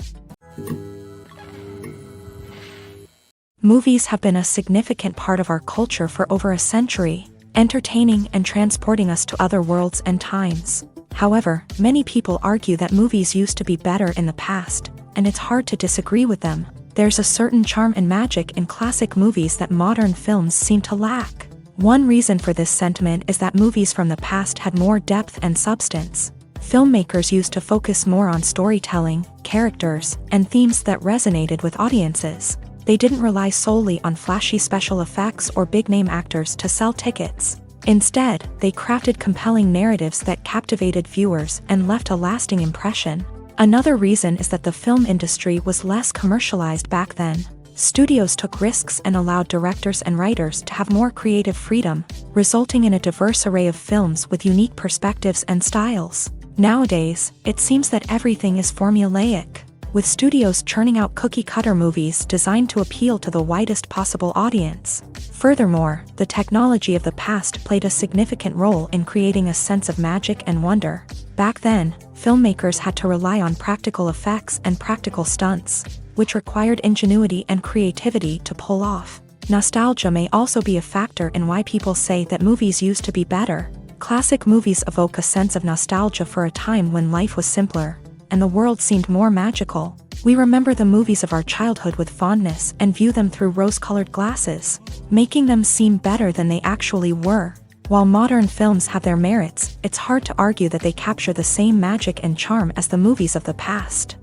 Movies have been a significant part of our culture for over a century, entertaining and transporting us to other worlds and times. However, many people argue that movies used to be better in the past, and it's hard to disagree with them. There's a certain charm and magic in classic movies that modern films seem to lack. One reason for this sentiment is that movies from the past had more depth and substance. Filmmakers used to focus more on storytelling, characters, and themes that resonated with audiences. They didn't rely solely on flashy special effects or big-name actors to sell tickets. Instead, they crafted compelling narratives that captivated viewers and left a lasting impression. Another reason is that the film industry was less commercialized back then. Studios took risks and allowed directors and writers to have more creative freedom, resulting in a diverse array of films with unique perspectives and styles. Nowadays, it seems that everything is formulaic, with studios churning out cookie-cutter movies designed to appeal to the widest possible audience. Furthermore, the technology of the past played a significant role in creating a sense of magic and wonder. Back then, filmmakers had to rely on practical effects and practical stunts, which required ingenuity and creativity to pull off. Nostalgia may also be a factor in why people say that movies used to be better. Classic movies evoke a sense of nostalgia for a time when life was simpler, and the world seemed more magical. We remember the movies of our childhood with fondness and view them through rose-colored glasses, making them seem better than they actually were. While modern films have their merits, it's hard to argue that they capture the same magic and charm as the movies of the past.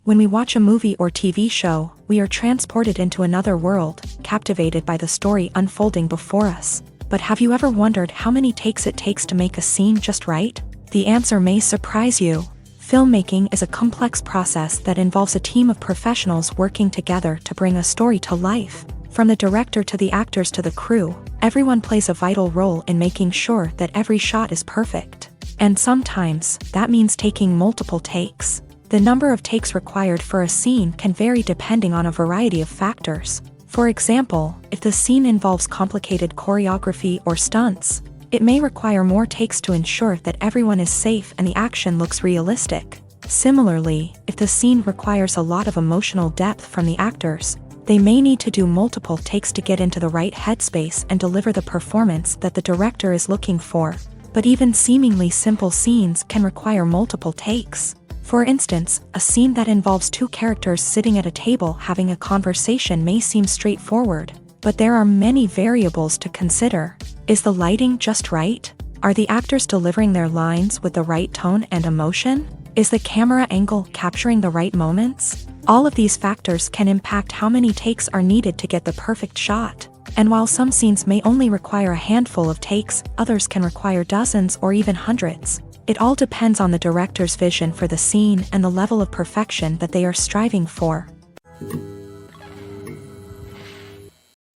When we watch a movie or TV show, we are transported into another world, captivated by the story unfolding before us. But have you ever wondered how many takes it takes to make a scene just right? The answer may surprise you. Filmmaking is a complex process that involves a team of professionals working together to bring a story to life. From the director to the actors to the crew, everyone plays a vital role in making sure that every shot is perfect. And sometimes, that means taking multiple takes. The number of takes required for a scene can vary depending on a variety of factors. For example, if the scene involves complicated choreography or stunts, it may require more takes to ensure that everyone is safe and the action looks realistic. Similarly, if the scene requires a lot of emotional depth from the actors, they may need to do multiple takes to get into the right headspace and deliver the performance that the director is looking for. But even seemingly simple scenes can require multiple takes. For instance, a scene that involves two characters sitting at a table having a conversation may seem straightforward, but there are many variables to consider. Is the lighting just right? Are the actors delivering their lines with the right tone and emotion? Is the camera angle capturing the right moments? All of these factors can impact how many takes are needed to get the perfect shot. And while some scenes may only require a handful of takes, others can require dozens or even hundreds. It all depends on the director's vision for the scene and the level of perfection that they are striving for.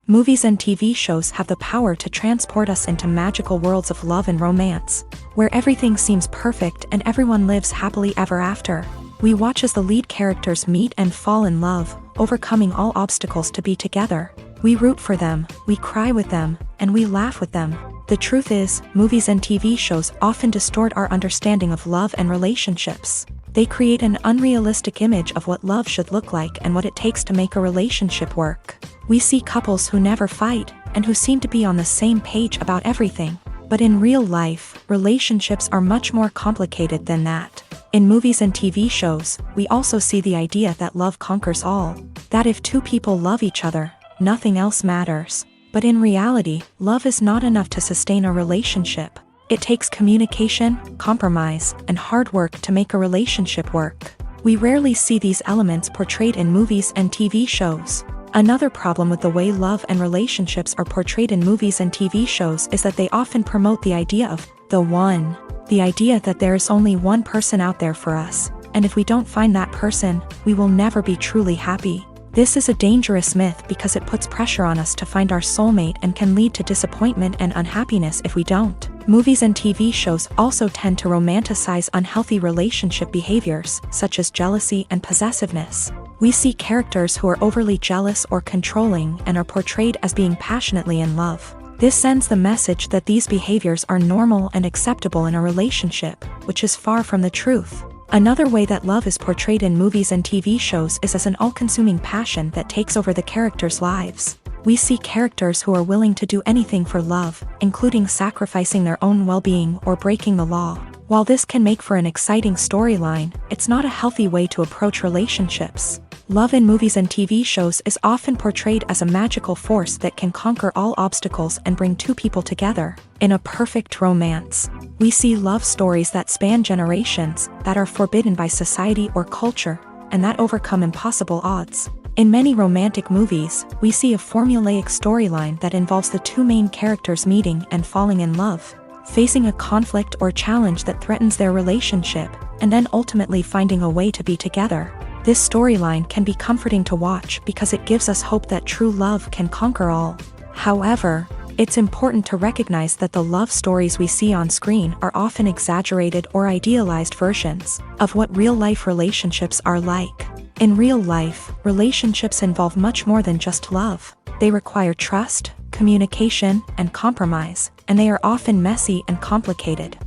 Movies and TV shows have the power to transport us into magical worlds of love and romance, where everything seems perfect and everyone lives happily ever after. We watch as the lead characters meet and fall in love, overcoming all obstacles to be together. We root for them, we cry with them, and we laugh with them. The truth is, movies and TV shows often distort our understanding of love and relationships. They create an unrealistic image of what love should look like and what it takes to make a relationship work. We see couples who never fight, and who seem to be on the same page about everything. But in real life, relationships are much more complicated than that. In movies and TV shows, we also see the idea that love conquers all. That if two people love each other, nothing else matters. But in reality, love is not enough to sustain a relationship. It takes communication, compromise, and hard work to make a relationship work. We rarely see these elements portrayed in movies and TV shows. Another problem with the way love and relationships are portrayed in movies and TV shows is that they often promote the idea of the one. The idea that there is only one person out there for us, and if we don't find that person, we will never be truly happy. This is a dangerous myth because it puts pressure on us to find our soulmate and can lead to disappointment and unhappiness if we don't. Movies and TV shows also tend to romanticize unhealthy relationship behaviors, such as jealousy and possessiveness. We see characters who are overly jealous or controlling and are portrayed as being passionately in love. This sends the message that these behaviors are normal and acceptable in a relationship, which is far from the truth. Another way that love is portrayed in movies and TV shows is as an all-consuming passion that takes over the characters' lives. We see characters who are willing to do anything for love, including sacrificing their own well-being or breaking the law. While this can make for an exciting storyline, it's not a healthy way to approach relationships. Love in movies and TV shows is often portrayed as a magical force that can conquer all obstacles and bring two people together. In a perfect romance, we see love stories that span generations, that are forbidden by society or culture, and that overcome impossible odds. In many romantic movies, we see a formulaic storyline that involves the two main characters meeting and falling in love, facing a conflict or challenge that threatens their relationship, and then ultimately finding a way to be together. This storyline can be comforting to watch because it gives us hope that true love can conquer all. However, it's important to recognize that the love stories we see on screen are often exaggerated or idealized versions of what real-life relationships are like. In real life, relationships involve much more than just love. They require trust, communication, and compromise, and they are often messy and complicated.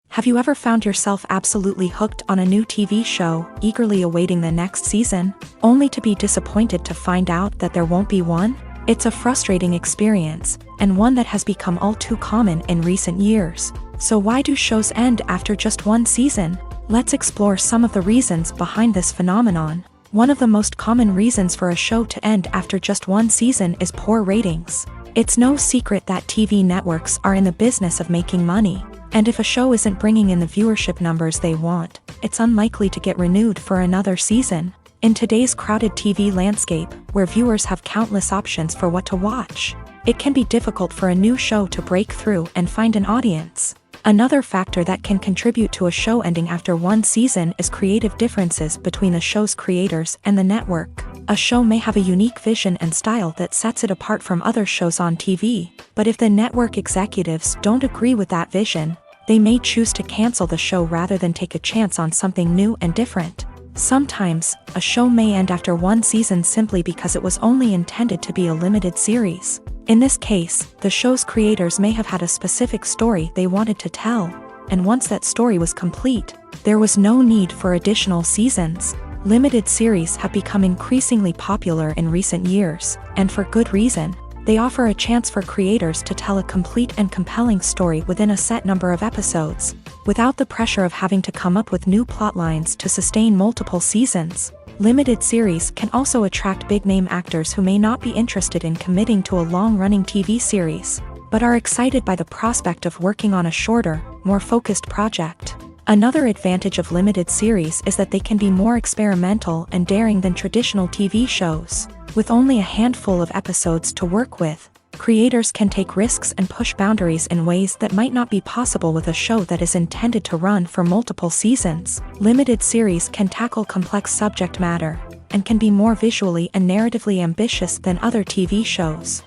Have you ever found yourself absolutely hooked on a new TV show, eagerly awaiting the next season, only to be disappointed to find out that there won't be one? It's a frustrating experience, and one that has become all too common in recent years. So why do shows end after just one season? Let's explore some of the reasons behind this phenomenon. One of the most common reasons for a show to end after just one season is poor ratings. It's no secret that TV networks are in the business of making money. And if a show isn't bringing in the viewership numbers they want, it's unlikely to get renewed for another season. In today's crowded TV landscape, where viewers have countless options for what to watch, it can be difficult for a new show to break through and find an audience. Another factor that can contribute to a show ending after one season is creative differences between the show's creators and the network. A show may have a unique vision and style that sets it apart from other shows on TV, but if the network executives don't agree with that vision, they may choose to cancel the show rather than take a chance on something new and different. Sometimes, a show may end after one season simply because it was only intended to be a limited series. In this case, the show's creators may have had a specific story they wanted to tell, and once that story was complete, there was no need for additional seasons. Limited series have become increasingly popular in recent years, and for good reason. They offer a chance for creators to tell a complete and compelling story within a set number of episodes, without the pressure of having to come up with new plotlines to sustain multiple seasons. Limited series can also attract big-name actors who may not be interested in committing to a long-running TV series, but are excited by the prospect of working on a shorter, more focused project. Another advantage of limited series is that they can be more experimental and daring than traditional TV shows. With only a handful of episodes to work with, creators can take risks and push boundaries in ways that might not be possible with a show that is intended to run for multiple seasons. Limited series can tackle complex subject matter, and can be more visually and narratively ambitious than other TV shows.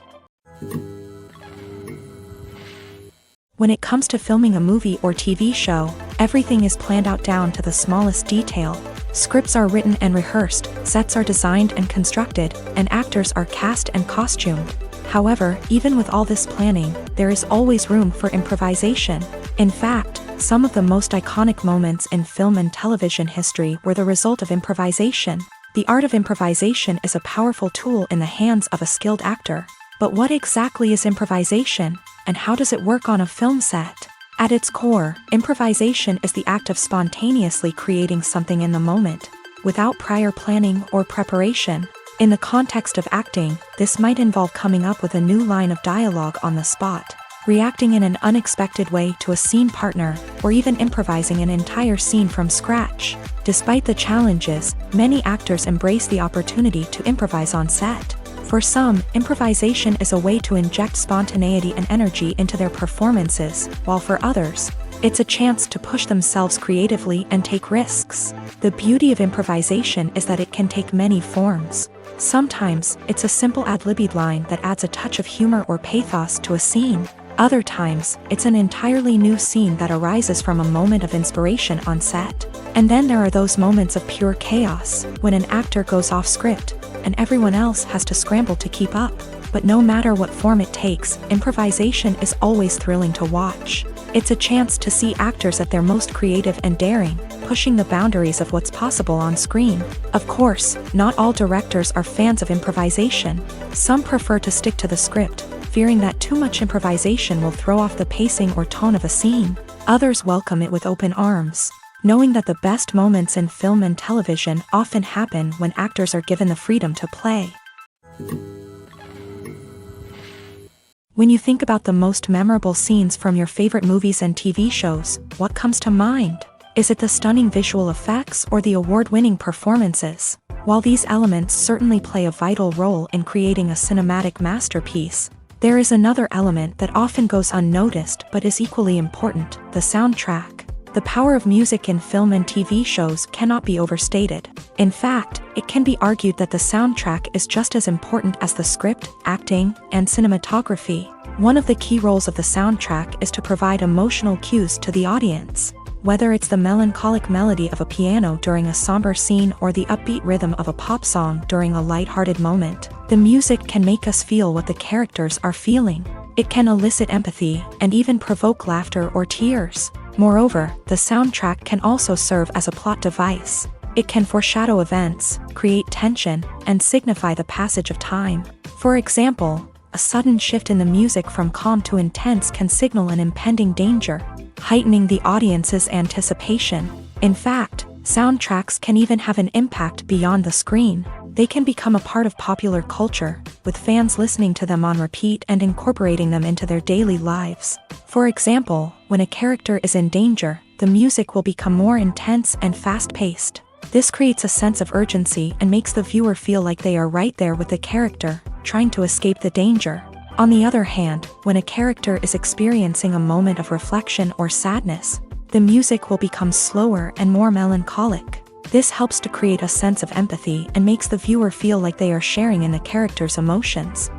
When it comes to filming a movie or TV show, everything is planned out down to the smallest detail. Scripts are written and rehearsed, sets are designed and constructed, and actors are cast and costumed. However, even with all this planning, there is always room for improvisation. In fact, some of the most iconic moments in film and television history were the result of improvisation. The art of improvisation is a powerful tool in the hands of a skilled actor. But what exactly is improvisation, and how does it work on a film set? At its core, improvisation is the act of spontaneously creating something in the moment, without prior planning or preparation. In the context of acting, this might involve coming up with a new line of dialogue on the spot, reacting in an unexpected way to a scene partner, or even improvising an entire scene from scratch. Despite the challenges, many actors embrace the opportunity to improvise on set. For some, improvisation is a way to inject spontaneity and energy into their performances, while for others, it's a chance to push themselves creatively and take risks. The beauty of improvisation is that it can take many forms. Sometimes, it's a simple ad-libbed line that adds a touch of humor or pathos to a scene. Other times, it's an entirely new scene that arises from a moment of inspiration on set. And then there are those moments of pure chaos, when an actor goes off script, and everyone else has to scramble to keep up. But no matter what form it takes, improvisation is always thrilling to watch. It's a chance to see actors at their most creative and daring, pushing the boundaries of what's possible on screen. Of course, not all directors are fans of improvisation. Some prefer to stick to the script, fearing that too much improvisation will throw off the pacing or tone of a scene. Others welcome it with open arms, knowing that the best moments in film and television often happen when actors are given the freedom to play. When you think about the most memorable scenes from your favorite movies and TV shows, what comes to mind? Is it the stunning visual effects or the award-winning performances? While these elements certainly play a vital role in creating a cinematic masterpiece, there is another element that often goes unnoticed but is equally important: the soundtrack. The power of music in film and TV shows cannot be overstated. In fact, it can be argued that the soundtrack is just as important as the script, acting, and cinematography. One of the key roles of the soundtrack is to provide emotional cues to the audience. Whether it's the melancholic melody of a piano during a somber scene or the upbeat rhythm of a pop song during a lighthearted moment, the music can make us feel what the characters are feeling. It can elicit empathy and even provoke laughter or tears. Moreover, the soundtrack can also serve as a plot device. It can foreshadow events, create tension, and signify the passage of time. For example, a sudden shift in the music from calm to intense can signal an impending danger, heightening the audience's anticipation. In fact, soundtracks can even have an impact beyond the screen. They can become a part of popular culture, with fans listening to them on repeat and incorporating them into their daily lives. For example, when a character is in danger, the music will become more intense and fast-paced. This creates a sense of urgency and makes the viewer feel like they are right there with the character, trying to escape the danger. On the other hand, when a character is experiencing a moment of reflection or sadness, the music will become slower and more melancholic. This helps to create a sense of empathy and makes the viewer feel like they are sharing in the character's emotions.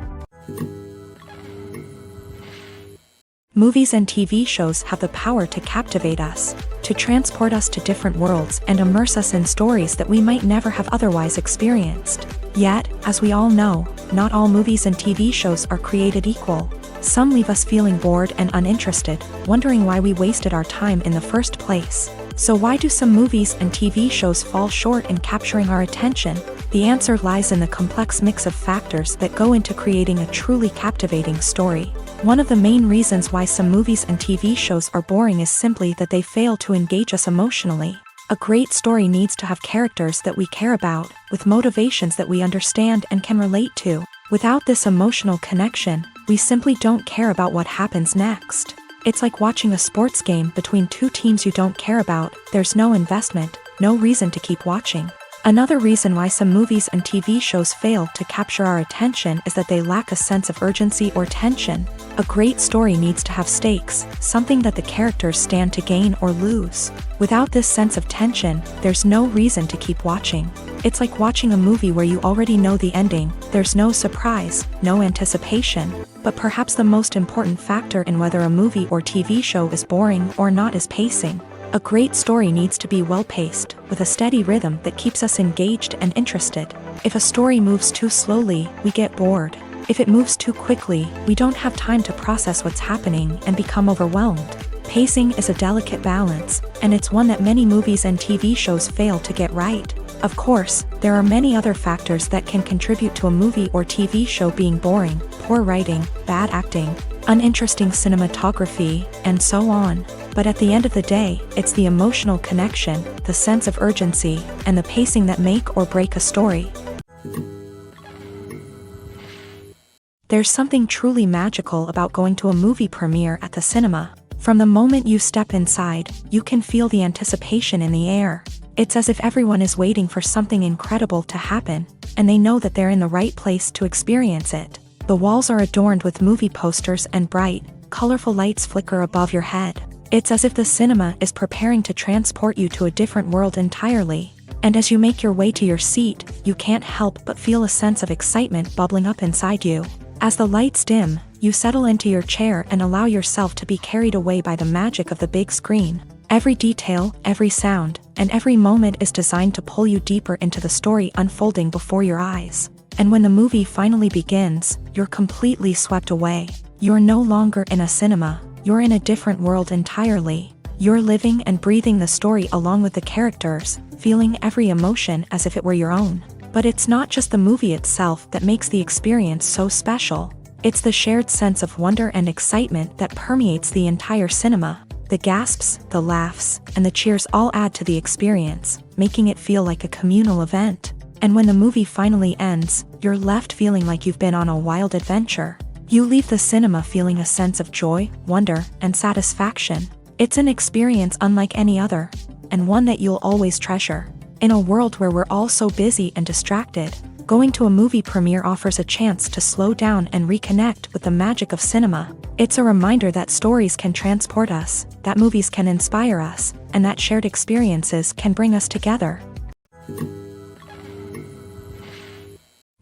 Movies and TV shows have the power to captivate us, to transport us to different worlds and immerse us in stories that we might never have otherwise experienced. Yet, as we all know, not all movies and TV shows are created equal. Some leave us feeling bored and uninterested, wondering why we wasted our time in the first place. So why do some movies and TV shows fall short in capturing our attention? The answer lies in the complex mix of factors that go into creating a truly captivating story. One of the main reasons why some movies and TV shows are boring is simply that they fail to engage us emotionally. A great story needs to have characters that we care about, with motivations that we understand and can relate to. Without this emotional connection, we simply don't care about what happens next. It's like watching a sports game between two teams you don't care about. There's no investment, no reason to keep watching. Another reason why some movies and TV shows fail to capture our attention is that they lack a sense of urgency or tension. A great story needs to have stakes, something that the characters stand to gain or lose. Without this sense of tension, there's no reason to keep watching. It's like watching a movie where you already know the ending. There's no surprise, no anticipation. But perhaps the most important factor in whether a movie or TV show is boring or not is pacing. A great story needs to be well-paced, with a steady rhythm that keeps us engaged and interested. If a story moves too slowly, we get bored. If it moves too quickly, we don't have time to process what's happening and become overwhelmed. Pacing is a delicate balance, and it's one that many movies and TV shows fail to get right. Of course, there are many other factors that can contribute to a movie or TV show being boring: poor writing, bad acting, uninteresting cinematography, and so on. But at the end of the day, it's the emotional connection, the sense of urgency, and the pacing that make or break a story. There's something truly magical about going to a movie premiere at the cinema. From the moment you step inside, you can feel the anticipation in the air. It's as if everyone is waiting for something incredible to happen, and they know that they're in the right place to experience it. The walls are adorned with movie posters and bright, colorful lights flicker above your head. It's as if the cinema is preparing to transport you to a different world entirely. And as you make your way to your seat, you can't help but feel a sense of excitement bubbling up inside you. As the lights dim, you settle into your chair and allow yourself to be carried away by the magic of the big screen. Every detail, every sound, and every moment is designed to pull you deeper into the story unfolding before your eyes. And when the movie finally begins, you're completely swept away. You're no longer in a cinema, you're in a different world entirely. You're living and breathing the story along with the characters, feeling every emotion as if it were your own. But it's not just the movie itself that makes the experience so special. It's the shared sense of wonder and excitement that permeates the entire cinema. The gasps, the laughs, and the cheers all add to the experience, making it feel like a communal event. And when the movie finally ends, you're left feeling like you've been on a wild adventure. You leave the cinema feeling a sense of joy, wonder, and satisfaction. It's an experience unlike any other, and one that you'll always treasure. In a world where we're all so busy and distracted, going to a movie premiere offers a chance to slow down and reconnect with the magic of cinema. It's a reminder that stories can transport us, that movies can inspire us, and that shared experiences can bring us together.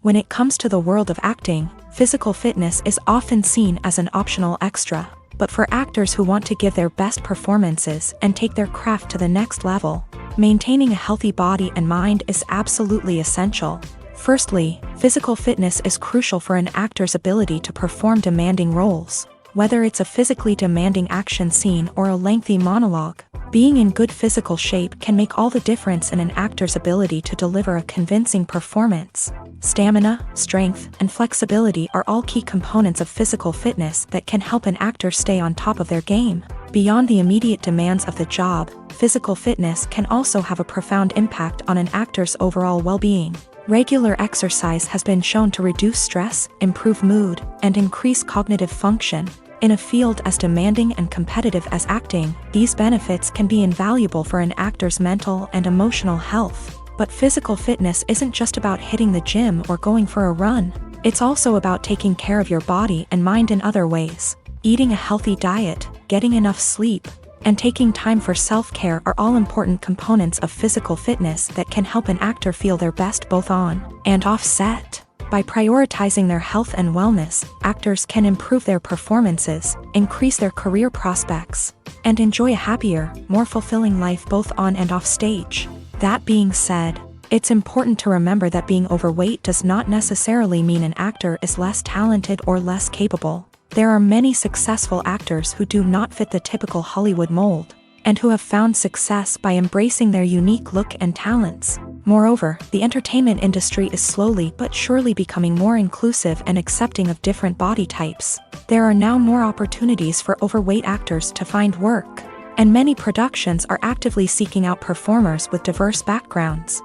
When it comes to the world of acting, physical fitness is often seen as an optional extra. But for actors who want to give their best performances and take their craft to the next level, maintaining a healthy body and mind is absolutely essential. Firstly, physical fitness is crucial for an actor's ability to perform demanding roles. Whether it's a physically demanding action scene or a lengthy monologue, being in good physical shape can make all the difference in an actor's ability to deliver a convincing performance. Stamina, strength, and flexibility are all key components of physical fitness that can help an actor stay on top of their game. Beyond the immediate demands of the job, physical fitness can also have a profound impact on an actor's overall well-being. Regular exercise has been shown to reduce stress, improve mood, and increase cognitive function. In a field as demanding and competitive as acting, these benefits can be invaluable for an actor's mental and emotional health. But physical fitness isn't just about hitting the gym or going for a run. It's also about taking care of your body and mind in other ways. Eating a healthy diet, getting enough sleep, and taking time for self-care are all important components of physical fitness that can help an actor feel their best both on and off set. By prioritizing their health and wellness, actors can improve their performances, increase their career prospects, and enjoy a happier, more fulfilling life both on and off stage. That being said, it's important to remember that being overweight does not necessarily mean an actor is less talented or less capable. There are many successful actors who do not fit the typical Hollywood mold, and who have found success by embracing their unique look and talents. Moreover, the entertainment industry is slowly but surely becoming more inclusive and accepting of different body types. There are now more opportunities for overweight actors to find work, and many productions are actively seeking out performers with diverse backgrounds.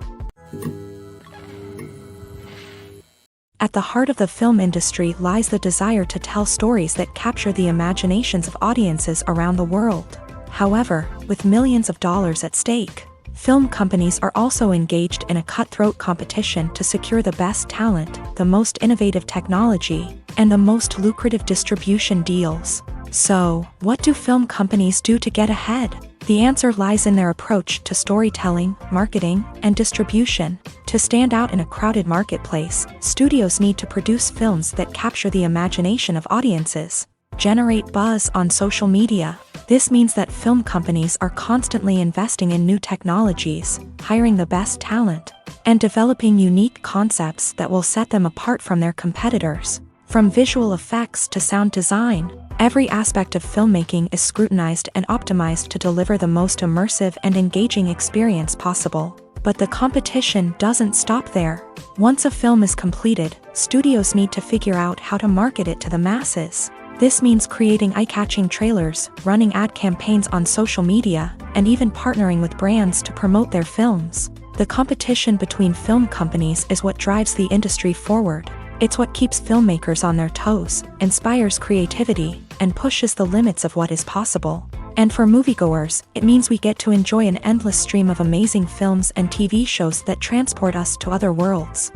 At the heart of the film industry lies the desire to tell stories that capture the imaginations of audiences around the world. However, with millions of dollars at stake, film companies are also engaged in a cutthroat competition to secure the best talent, the most innovative technology, and the most lucrative distribution deals. So, what do film companies do to get ahead? The answer lies in their approach to storytelling, marketing, and distribution. To stand out in a crowded marketplace, studios need to produce films that capture the imagination of audiences, generate buzz on social media. This means that film companies are constantly investing in new technologies, hiring the best talent, and developing unique concepts that will set them apart from their competitors. From visual effects to sound design, every aspect of filmmaking is scrutinized and optimized to deliver the most immersive and engaging experience possible. But the competition doesn't stop there. Once a film is completed, studios need to figure out how to market it to the masses. This means creating eye-catching trailers, running ad campaigns on social media, and even partnering with brands to promote their films. The competition between film companies is what drives the industry forward. It's what keeps filmmakers on their toes, inspires creativity, and pushes the limits of what is possible. And for moviegoers, it means we get to enjoy an endless stream of amazing films and TV shows that transport us to other worlds.